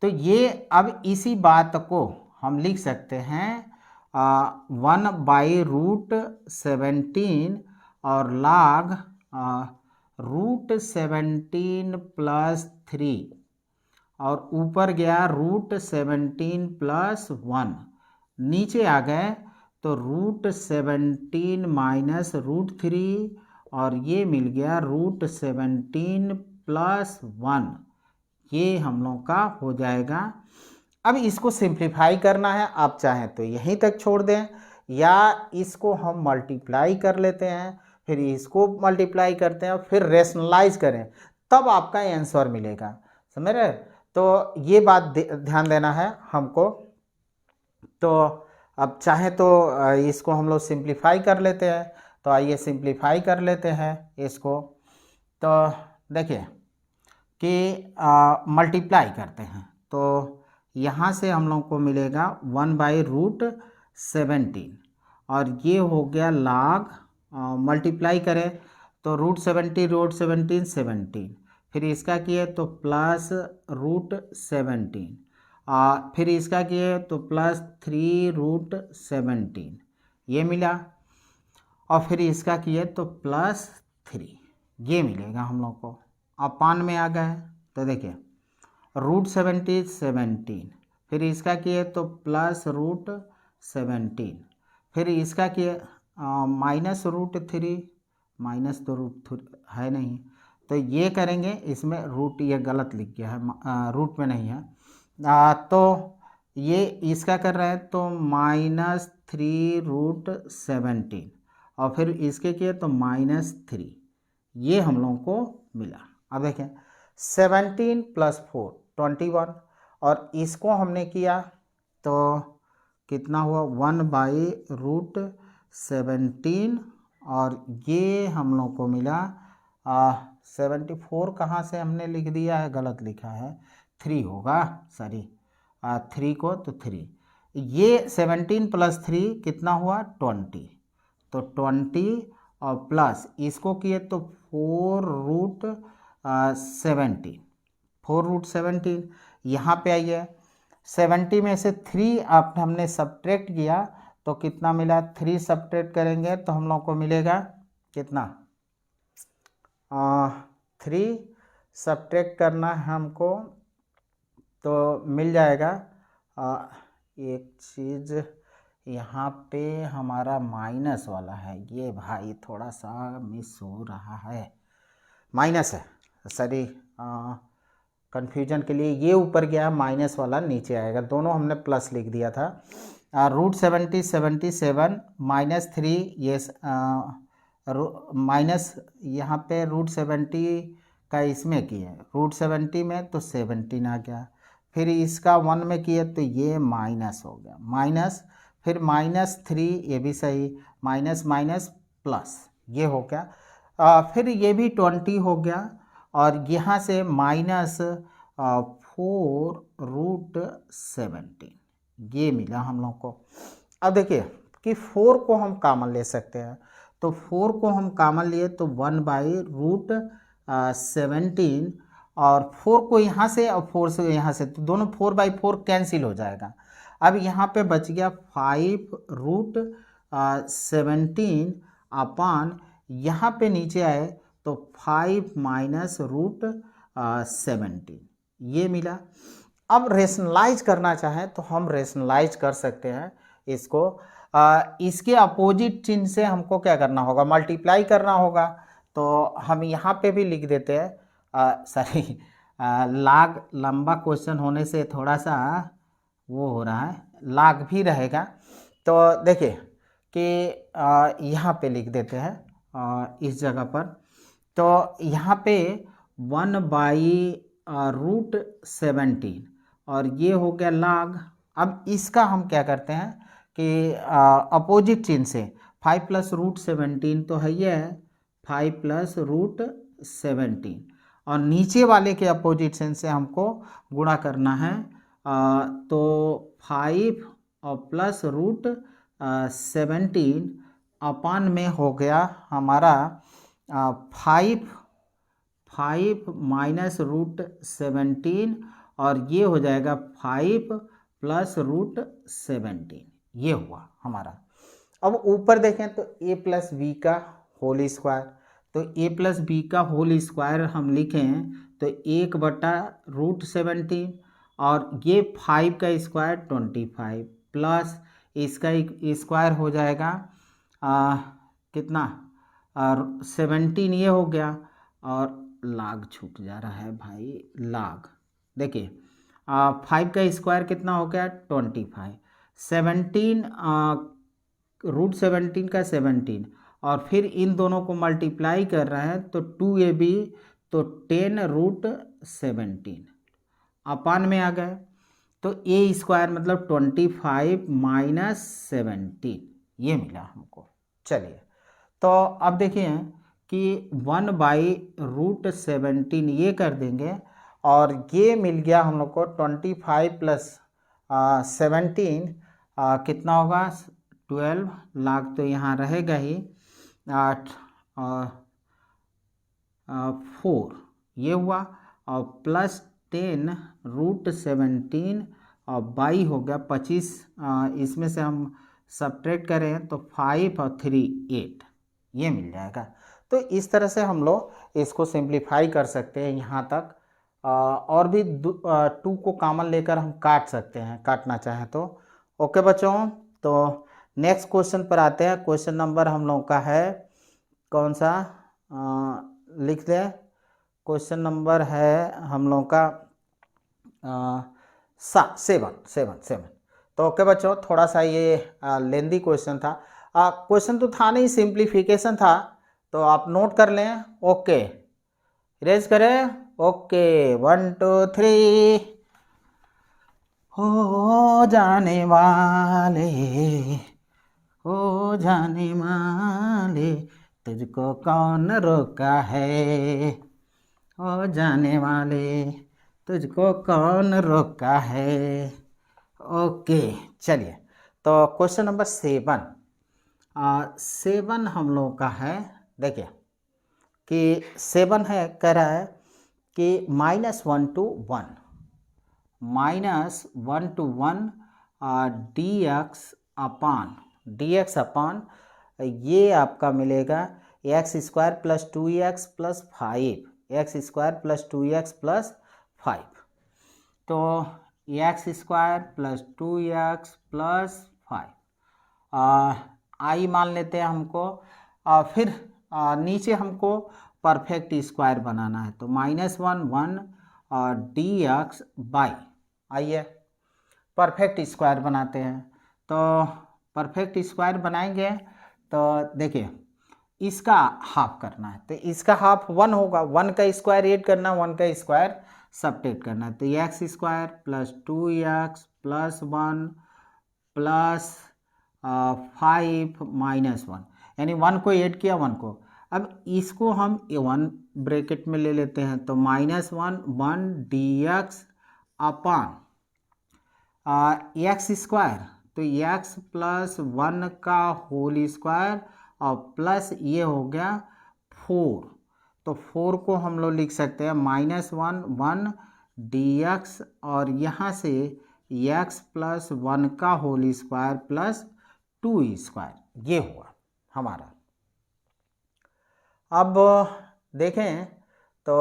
तो ये अब इसी बात को हम लिख सकते हैं 1/√17 और log √17 + 3 और ऊपर गया √17 + 1, नीचे आ गए तो √17 - √3 और ये मिल गया √17 + 1, ये हम लोग का हो जाएगा। अब इसको सिंप्लीफाई करना है, आप चाहें तो यहीं तक छोड़ दें या इसको हम मल्टीप्लाई कर लेते हैं, फिर इसको मल्टीप्लाई करते हैं, फिर रेशनलाइज करें, तब आपका आंसर मिलेगा, समझ रहे। तो ये बात ध्यान देना है हमको। तो अब चाहे तो इसको हम लोग सिंप्लीफाई कर लेते हैं, तो आइए सिंप्लीफाई कर लेते हैं इसको। तो देखिए कि मल्टीप्लाई करते हैं, तो यहाँ से हम लोग को मिलेगा 1/√17 और ये हो गया log, मल्टीप्लाई करें तो √17 17, फिर इसका किए तो प्लस √17, फिर इसका किए तो +3√17, ये मिला, और फिर इसका किए तो +3, ये मिलेगा हम लोग को। अपान में आ गए तो देखिए √17, फिर इसका किए तो +√17, फिर इसका किए -√3, माइनस तो रूट है नहीं, तो ये करेंगे, इसमें रूट ये गलत लिख गया है, रूट में नहीं है, तो ये इसका कर रहे हैं तो -3√17 और फिर इसके किए तो -3, ये हम लोगों को मिला। अब देखें 17 + 4 21 और इसको हमने किया तो कितना हुआ 1/√17 और ये हम लोग को मिला 74 कहाँ से हमने लिख दिया है, गलत लिखा है, 3 होगा, सॉरी 3 को तो 3, ये 17 प्लस 3 कितना हुआ 20, तो 20 और प्लस इसको किए तो 4√17, 4√17। यहाँ पे आइए 70 में से 3 आप हमने सब्ट्रैक्ट किया तो कितना मिला, 3 सब्ट्रैक्ट करेंगे तो हम लोग को मिलेगा कितना, 3 सब्ट्रैक्ट करना है हमको तो मिल जाएगा एक चीज़ यहाँ पे हमारा माइनस वाला है, ये भाई थोड़ा सा मिस हो रहा है, माइनस है, सॉरी कन्फ्यूजन के लिए ये ऊपर गया, माइनस वाला नीचे आएगा, दोनों हमने प्लस लिख दिया था। √70 77 -3 ये माइनस यहाँ पे √70 का इसमें किए, √70 में तो 17 आ गया, फिर इसका 1 में किए तो ये माइनस हो गया, माइनस फिर -3 ये भी सही, माइनस माइनस प्लस ये हो गया, फिर ये भी 20 हो गया और यहाँ से -4√17 ये मिला हम लोग को। अब देखिए कि 4 को हम कॉमन ले सकते हैं, तो 4 को हम कॉमन लिए तो 1/√17 और 4 को यहाँ से और 4 से यहाँ से तो दोनों 4/4 कैंसिल हो जाएगा। अब यहाँ पे बच गया 5√17 अपान यहाँ पे नीचे आए तो 5 -√17 ये मिला। अब रेशनलाइज करना चाहें तो हम रेशनलाइज कर सकते हैं इसको, इसके अपोजिट चिन्ह से हमको क्या करना होगा, मल्टीप्लाई करना होगा, तो हम यहाँ पे भी लिख देते हैं, सॉरी लाग लंबा क्वेश्चन होने से थोड़ा सा वो हो रहा है, लाग भी रहेगा, तो देखिए कि यहाँ पे लिख देते हैं इस जगह पर, तो यहाँ पे 1/√17 और ये हो गया लाग। अब इसका हम क्या करते हैं कि अपोजिट चिन्ह से 5 + √17 तो है ये 5 + √17 और नीचे वाले के अपोजिट चिन्ह से हमको गुणा करना है, तो 5 और प्लस √17 अपान में हो गया हमारा 5 -√17 और ये हो जाएगा 5 + √17 ये हुआ हमारा। अब ऊपर देखें तो a + b का होल स्क्वायर, तो a + b का होल स्क्वायर हम लिखें तो 1/√17 और ये 5 का स्क्वायर 25 प्लस इसका स्क्वायर हो जाएगा कितना 17 ये हो गया और लाग छूट जा रहा है भाई, लाग देखिए 5 का स्क्वायर कितना हो गया 25, 17 √17 का 17 और फिर इन दोनों को मल्टीप्लाई कर रहे हैं तो 2ab तो 10√17 अपान में आ गए, तो a स्क्वायर मतलब 25 - 17 ये मिला हमको। चलिए तो अब देखिए कि 1/√17 ये कर देंगे और ये मिल गया हम लोग को 25 + 17 कितना होगा 12 लाख, तो यहाँ रहेगा ही 8 4 ये हुआ और प्लस 10√17 और 22 हो गया 25, इसमें से हम सब्ट्रैक्ट करें तो 5 और 3 8 ये मिल जाएगा। तो इस तरह से हम लोग इसको सिंप्लीफाई कर सकते हैं यहाँ तक, और भी 2 को कॉमन लेकर हम काट सकते हैं काटना चाहें तो। ओके बच्चों, तो नेक्स्ट क्वेश्चन पर आते हैं। क्वेश्चन नंबर हम लोग का है कौन सा, लिख दें, क्वेश्चन नंबर है हम लोग का 7। तो ओके बच्चों, थोड़ा सा ये लेंदी क्वेश्चन था, क्वेश्चन तो था नहीं, सिंप्लीफिकेशन था, तो आप नोट कर लें। ओके इरेज करें, ओके 1 2 3 हो जाने वाले ओ जाने वाले तुझको कौन रोका है, ओ जाने वाले तुझको कौन रोका है। ओके चलिए, तो क्वेश्चन नंबर 7 7 हम लोग का है। देखिए कि 7 है, कह रहा है कि -1 to 1 dx अपान ये आपका मिलेगा x² + 2x + 5, x² + 2x + 5। तो x² + 2x + 5 आई मान लेते हैं हमको। फिर नीचे हमको परफेक्ट स्क्वायर बनाना है, तो -1 dx बाई, आइए परफेक्ट स्क्वायर बनाते हैं। तो परफेक्ट स्क्वायर बनाएंगे तो देखिए इसका हाफ करना है, तो इसका हाफ 1 होगा, 1 का स्क्वायर ऐड करना, 1 का स्क्वायर सब्ट्रैक्ट करना है। तो x² + 2x + 1 + 5 -1, यानी 1 को ऐड किया 1 को। अब इसको हम 1 ब्रैकेट में ले लेते हैं, तो -1 dx अपान x², तो x + 1 का होल स्क्वायर और प्लस ये हो गया 4, तो 4 को हम लोग लिख सकते हैं -1 dx और यहाँ से x + 1 का होल स्क्वायर प्लस 2 स्क्वायर, ये हुआ हमारा। अब देखें तो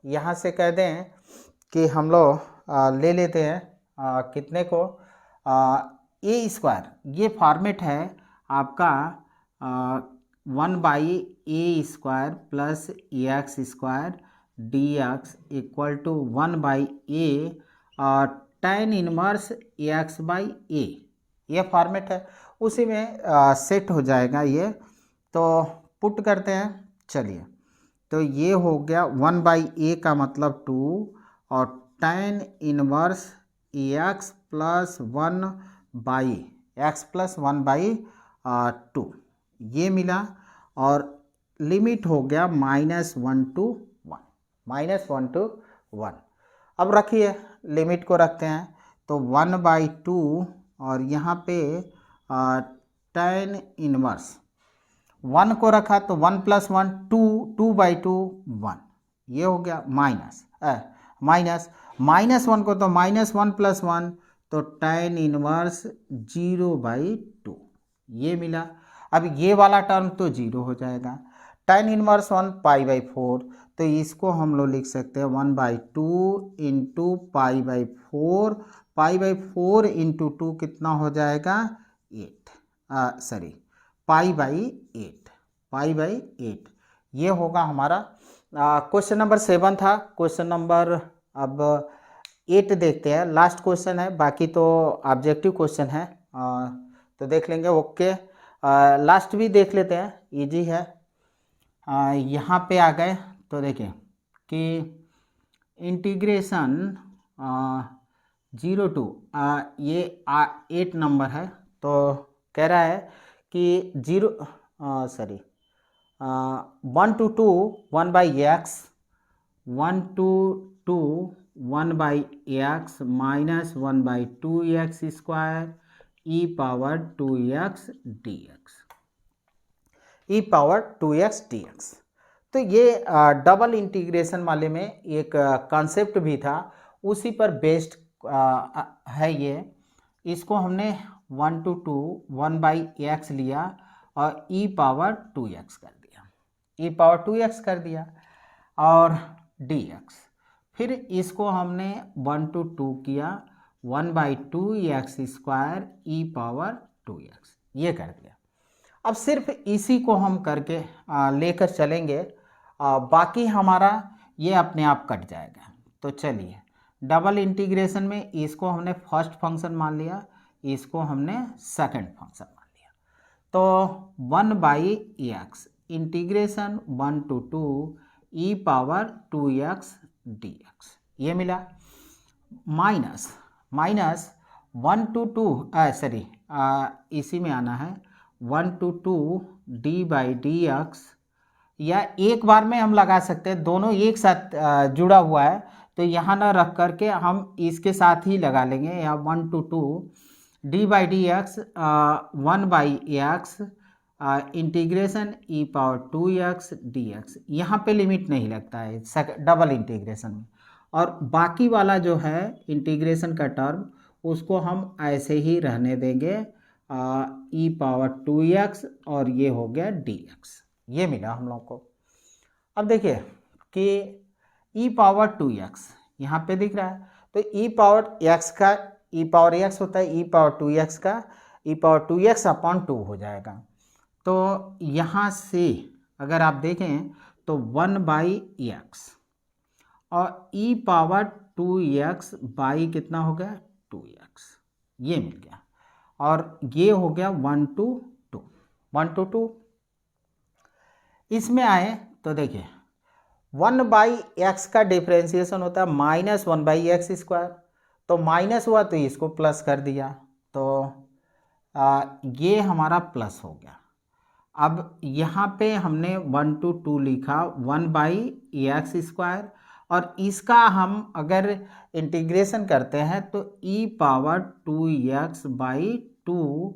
यहाँ से कह दें कि हम लोग ले लेते हैं कितने को, a², ये फॉर्मेट है आपका 1/a² + x² dx = 1/a tan inverse x/a, ये फॉर्मेट है, उसी में सेट हो जाएगा ये। तो पुट करते हैं, चलिए, तो ये हो गया 1/a का मतलब 2 और tan इनवर्स x + 1/2 ये मिला, और लिमिट हो गया -1 to 1। अब रखिए लिमिट को रखते हैं, तो 1/2 और यहाँ पे tan इनवर्स 1 को रखा तो 1 + 1 2, 2/2 1, ये हो गया -1 को तो -1 + 1 तो tan इनवर्स 0/2 ये मिला। अब ये वाला टर्म तो 0 हो जाएगा, tan इनवर्स 1 π/4, तो इसको हम लोग लिख सकते हैं 1/2 × π/4, π/4 × 2 कितना हो जाएगा 8, π/8 ये होगा हमारा। क्वेश्चन नंबर 7 था। क्वेश्चन नंबर अब 8 देखते हैं, लास्ट क्वेश्चन है, बाकी तो ऑब्जेक्टिव क्वेश्चन है तो देख लेंगे। ओके, लास्ट भी देख लेते हैं, इजी है। यहाँ पे आ गए तो देखें कि इंटीग्रेशन 0 to ये 8 नंबर है, तो कह रहा है कि 1 to 2 1/x, 1 to 2 1/x -1/2x² e⁻2x dx। तो ये डबल इंटीग्रेशन वाले में एक कॉन्सेप्ट भी था, उसी पर बेस्ड है ये। इसको हमने 1 to 2 1/x लिया और e⁻2x कर दिया, और dx, फिर इसको हमने 1 to 2 किया 1/2x² e⁻2x ये कर दिया। अब सिर्फ इसी को हम करके लेकर चलेंगे, बाकी हमारा ये अपने आप कट जाएगा। तो चलिए, डबल इंटीग्रेशन में इसको हमने फर्स्ट फंक्शन मान लिया, इसको हमने सेकंड फंक्शन मान लिया। तो 1/x integration 1 to 2 e⁻2x dx ये मिला, माइनस 1 to 2 इसी में आना है 1/2 या एक बार में हम लगा सकते हैं, दोनों एक साथ जुड़ा हुआ है तो यहाँ ना रख करके हम इसके साथ ही लगा लेंगे, या 1/2 1/x इंटीग्रेशन e⁻2x dx। यहाँ पे लिमिट नहीं लगता है डबल इंटीग्रेशन में, और बाकी वाला जो है इंटीग्रेशन का टर्म उसको हम ऐसे ही रहने देंगे e⁻2x, और ये हो गया dx। ये मिला हम लोग को। अब देखिए कि e⁻2x यहाँ पे दिख रहा है, तो e⁻x का e⁻x होता है e⁻2x का e⁻2x/2 हो जाएगा। तो यहाँ से अगर आप देखें तो 1/x और e⁻2x बाई कितना हो गया 2x, ये मिल गया, और ये हो गया 1/2। इसमें आए तो देखिए 1/x का डिफ्रेंसिएशन होता है -1/x², तो माइनस हुआ तो इसको प्लस कर दिया, तो ये हमारा प्लस हो गया। अब यहाँ पे हमने 1/2 लिखा 1/x², और इसका हम अगर इंटीग्रेशन करते हैं तो e⁻2x/2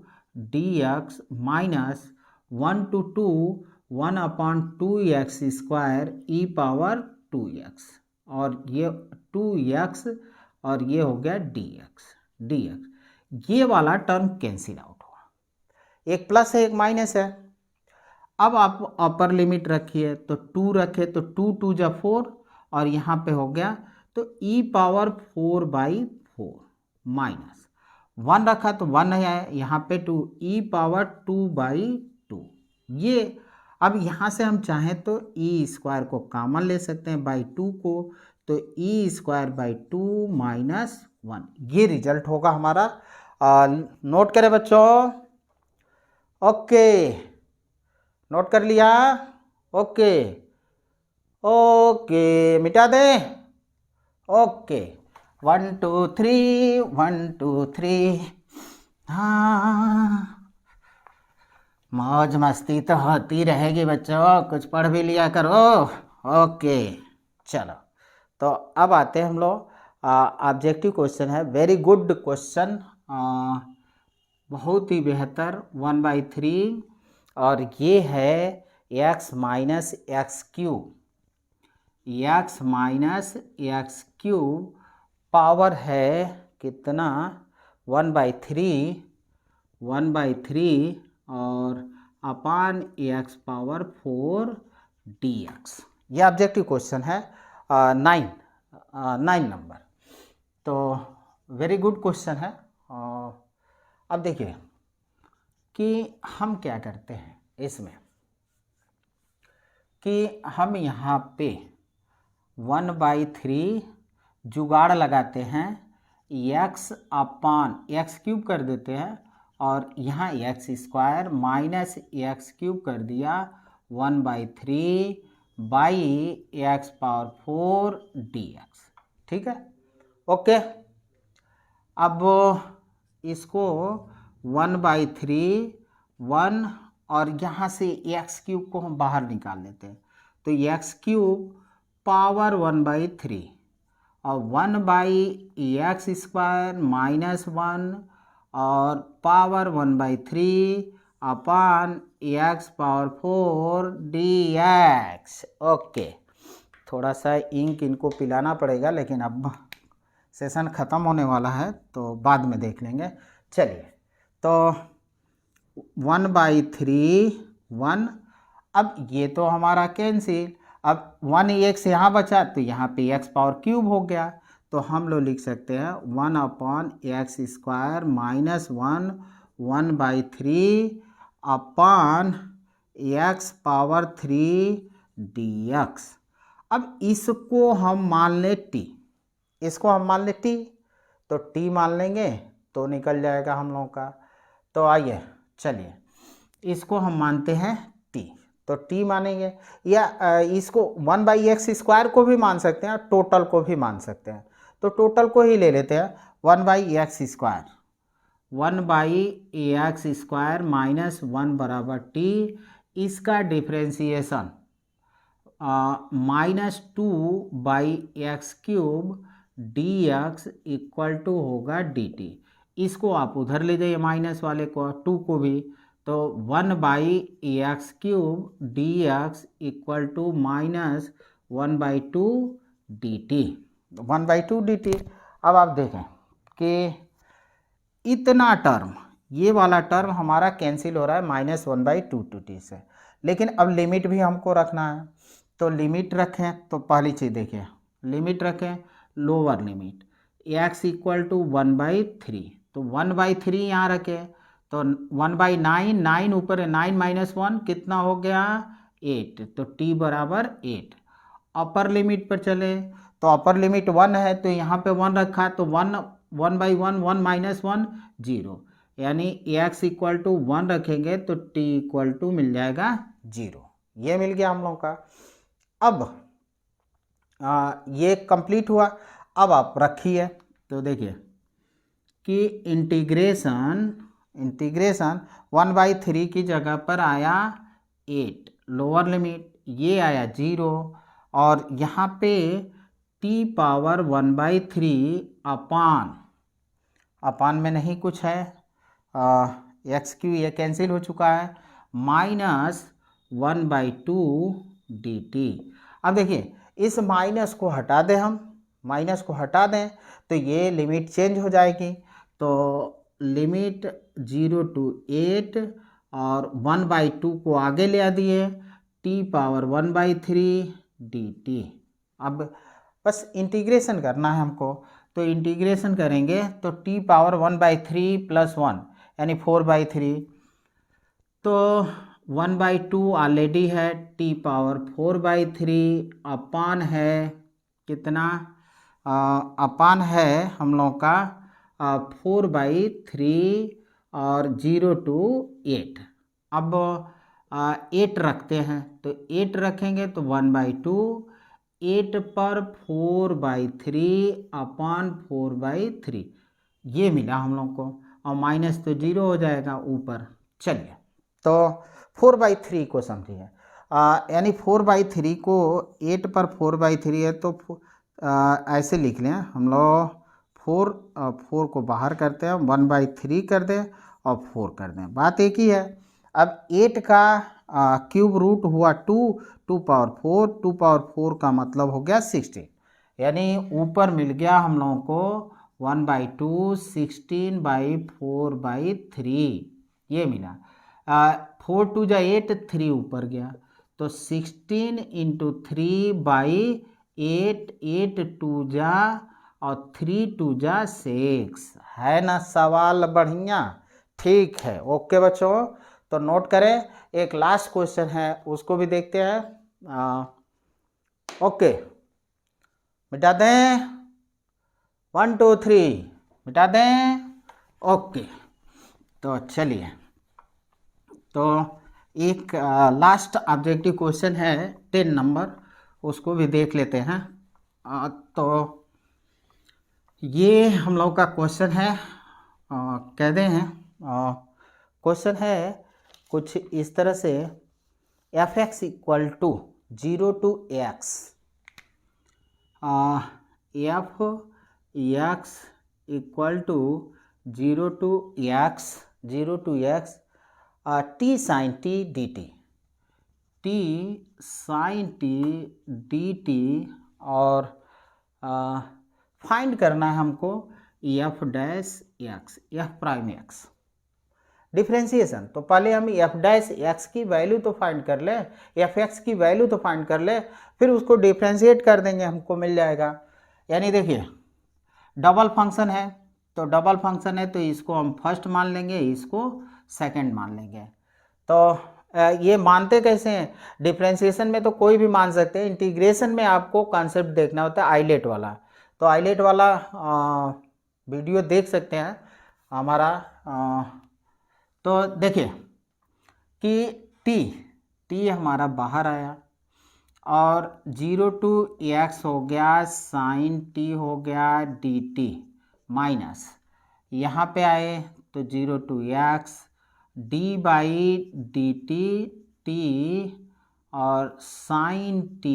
dx minus 1/2 1/2x² e⁻2x, और ये 2x और ये हो गया dx। ये वाला टर्म कैंसिल आउट हुआ, एक प्लस है एक माइनस है। अब आप अपर लिमिट रखिए तो 2 रखे तो 2 2 जा 4, और यहाँ पे हो गया तो e⁻4/4 माइनस 1 रखा तो 1 है, यहाँ पे 2 e⁻2/2। ये अब यहाँ से हम चाहें तो e² को कॉमन ले सकते हैं बाई 2 को, तो e²/2 माइनस 1, ये रिजल्ट होगा हमारा। नोट करें बच्चों, ओके नोट कर लिया, ओके मिटा दे, ओके 1 2 3 1 2 3। हाँ मौज मस्ती तो होती रहेगी बच्चों, कुछ पढ़ भी लिया करो। ओके चलो, तो अब आते हैं हम लोग ऑब्जेक्टिव क्वेश्चन है, वेरी गुड क्वेश्चन, बहुत ही बेहतर 1/3, और ये है x minus x cube power है कितना 1/3 और अपान x⁴ dx। ये ऑब्जेक्टिव क्वेश्चन है 9 नंबर, तो वेरी गुड क्वेश्चन है। अब देखिए कि हम क्या करते हैं इसमें, कि हम यहाँ पे 1/3 जुगाड़ लगाते हैं, x/x³ कर देते हैं, और यहाँ x² माइनस x³ कर दिया 1/3 बाई x⁴ dx, ठीक है ओके। अब इसको 1/3 1, और यहाँ से x³ को हम बाहर निकाल लेते हैं, तो x³ पावर 1/3 और 1/x² माइनस 1 और पावर 1/3 अपान x⁴ dx। ओके, थोड़ा सा इंक इनको पिलाना पड़ेगा, लेकिन अब सेशन ख़त्म होने वाला है तो बाद में देख लेंगे। चलिए, तो 1/3 1, अब ये तो हमारा कैंसिल, अब 1x यहाँ बचा तो यहाँ पे x³ हो गया, तो हम लोग लिख सकते हैं 1/x² माइनस 1 1/3 अपान x⁴ dx। अब इसको हम मान ले t, इसको हम मान ले t, तो t मान लेंगे तो निकल जाएगा हम लोगों का। तो आइए चलिए, इसको हम मानते हैं t, तो t मानेंगे, या इसको 1/x² को भी मान सकते हैं, टोटल को भी मान सकते हैं, तो टोटल को ही ले लेते हैं 1/x²। 1/ax² माइनस 1 बराबर टी, इसका differentiation -2/x³ dx equal to होगा dt। इसको आप उधर ले जाइए माइनस वाले को, 2 को भी, तो 1/ax³ dx equal to minus 1/2 dt, 1/2 dt। अब आप देखें कि इतना टर्म, ये वाला टर्म हमारा कैंसिल हो रहा है -1/2 टी से, लेकिन अब लिमिट भी हमको रखना है, तो लिमिट रखें। तो पहली चीज़ देखिए, लिमिट रखें, lower limit x equal to 1/3, तो 1/3 यहाँ रखें, तो 1/9, 9 ऊपर है, 9 माइनस 1 कितना हो गया 8, तो t बराबर 8। अपर लिमिट पर चले तो अपर लिमिट 1 है, तो यहाँ पे 1 रखा, तो 1/1 1 माइनस 1 0, यानी x इक्वल टू 1 रखेंगे तो t इक्वल टू मिल जाएगा 0। ये मिल गया हम लोग का। अब ये कंप्लीट हुआ। अब आप रखिए, तो देखिए कि इंटीग्रेशन 1/3 की जगह पर आया 8, लोअर लिमिट ये आया 0, और यहाँ पे t पावर 1/3 अपान में नहीं कुछ है, x³ ये कैंसिल हो चुका है, माइनस 1/2 dt। अब देखिए इस माइनस को हटा दें, हम माइनस को हटा दें तो ये लिमिट चेंज हो जाएगी, तो लिमिट 0 to 8 और 1/2 को आगे ले आ दिए, t पावर 1/3 dt। अब बस इंटीग्रेशन करना है हमको, तो इंटीग्रेशन करेंगे तो t पावर 1/3 प्लस 1 यानी 4/3, तो 1/2 ऑलरेडी है, t पावर 4/3 अपान है कितना, अपान है हम लोग का 4/3 और 0 to 8। अब 8 रखते हैं, तो 8 रखेंगे तो 1/2, 8 पर 4/3 अपान 4/3 ये मिला हम लोग को, और माइनस तो 0 हो जाएगा ऊपर। चलिए तो 4/3 को समझिए, यानी 4/3 को 8 पर 4/3 है, तो ऐसे लिख लें हम लोग, 4 को बाहर करते हैं, 1/3 कर दें और 4 कर दें, बात एक ही है। अब 8 का क्यूब रूट हुआ 2, 2 पावर 4, 2 पावर 4 का मतलब हो गया 16, यानी ऊपर मिल गया हम लोगों को 1/2 16/4/3 ये मिला। 4 2 जा 8, 3 ऊपर गया, तो 16 × 3/8, 8 2 जा और 3 2 जा 6, है ना सवाल बढ़िया, ठीक है, ओके बच्चों, तो नोट करें। एक लास्ट क्वेश्चन है उसको भी देखते हैं, ओके मिटा दें, 1 2 3 मिटा दें, ओके। तो चलिए, तो एक लास्ट ऑब्जेक्टिव क्वेश्चन है 10 नंबर, उसको भी देख लेते हैं। तो ये हम लोग का क्वेश्चन है, कहते हैं क्वेश्चन है कुछ इस तरह से, f(x) equal to 0 to x, f(x) equal to 0 to x t sin t dt, t sin t dt, और फाइंड करना है हमको f'(x) डिफ्रेंशिएशन। तो पहले हम f' की वैल्यू तो फाइंड कर ले, f(x) की वैल्यू तो फाइंड कर ले, फिर उसको डिफ्रेंशिएट कर देंगे, हमको मिल जाएगा। यानी देखिए डबल फंक्शन है, तो डबल फंक्शन है तो इसको हम फर्स्ट मान लेंगे, इसको सेकंड मान लेंगे। तो ये मानते कैसे हैं, डिफ्रेंशिएशन में तो कोई भी मान सकते हैं, इंटीग्रेशन में आपको कॉन्सेप्ट देखना होता है आइलेट वाला। तो आइलेट वाला वीडियो देख सकते हैं हमारा। तो देखिए कि t हमारा बाहर आया, और 0 to x हो गया sin t हो गया dt, माइनस यहाँ पे आए तो 0 to x D by D T और साइन टी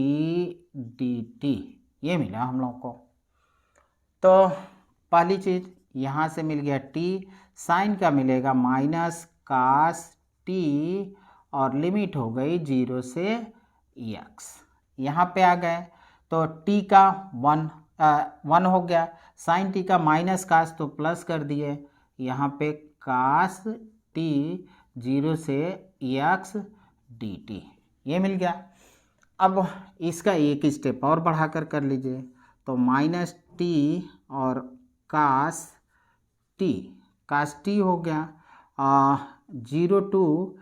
डी टी, ये मिला हम लोग को। तो पहली चीज़ यहाँ से मिल गया t, साइन का मिलेगा माइनस कास t और लिमिट हो गई 0 से x। यहाँ पे आ गए तो t का 1 हो गया, साइन t का माइनस कास तो प्लस कर दिए, यहाँ पे कास t 0 से x dt, ये मिल गया। अब इसका एक स्टेप और बढ़ाकर कर लीजिए, तो माइनस t और कास टी हो गया 0 to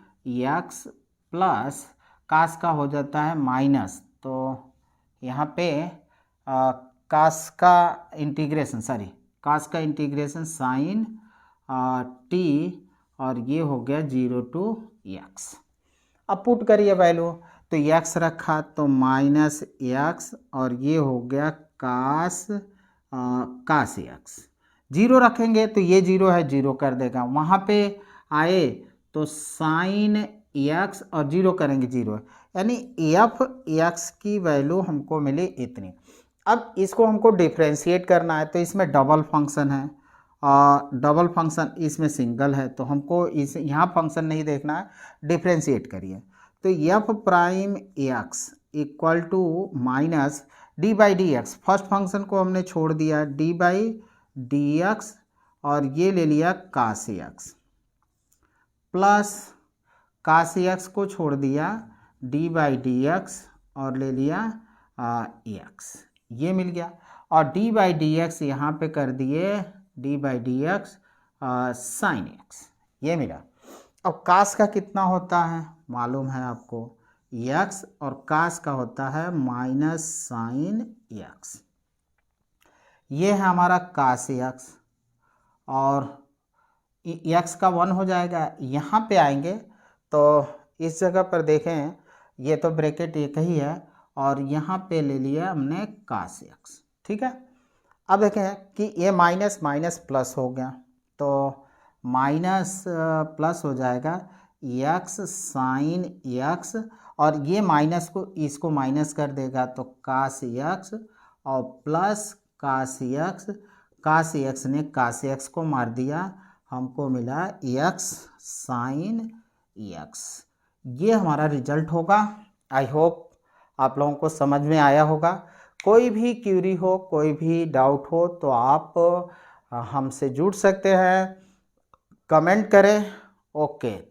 x प्लस कास का हो जाता है माइनस, तो यहाँ पे कास का इंटीग्रेशन साइन टी और ये हो गया 0 to x। अब पुट करिए वैल्यू, तो x रखा तो माइनस x और ये हो गया कास x। 0 रखेंगे तो ये 0 है, 0 कर देगा, वहाँ पे आए तो साइन x और 0 करेंगे 0, यानी एफ एक्स की वैल्यू हमको मिली इतनी। अब इसको हमको डिफ्रेंशिएट करना है, तो इसमें डबल फंक्शन है, डबल फंक्शन इसमें सिंगल है, तो हमको इस यहाँ फंक्शन नहीं देखना है, डिफ्रेंशिएट करिए। तो f prime x equal to minus d by d x, first function को हमने छोड़ दिया डी बाई डी एक्स और ये ले लिया कास एक्स, प्लस कास एक्स को छोड़ दिया डी बाई डी एक्स और ले लिया एक्स, ये मिल गया। और डी बाई डी एक्स यहाँ पे कर दिए D by d x sine x, ये मिला। अब कास का कितना होता है मालूम है आपको, एक्स और कास का होता है माइनस साइन एक्स, ये है हमारा कास एक्स और एक्स का 1 हो जाएगा। यहाँ पे आएंगे तो इस जगह पर देखें, ये तो ब्रैकेट एक ही है और यहाँ पे ले लिया हमने कास एक्स, ठीक है। अब देखें कि ये माइनस माइनस प्लस हो गया, तो माइनस प्लस हो जाएगा एक्स साइन एक्स और ये माइनस को इसको माइनस कर देगा, तो कास एक्स और प्लस कास एक्स ने कास एक्स को मार दिया, हमको मिला एक्स साइन एक्स। ये हमारा रिजल्ट होगा। आई होप आप लोगों को समझ में आया होगा। कोई भी क्यूरी हो, कोई भी डाउट हो तो आप हमसे जुड़ सकते हैं, कमेंट करें। ओके।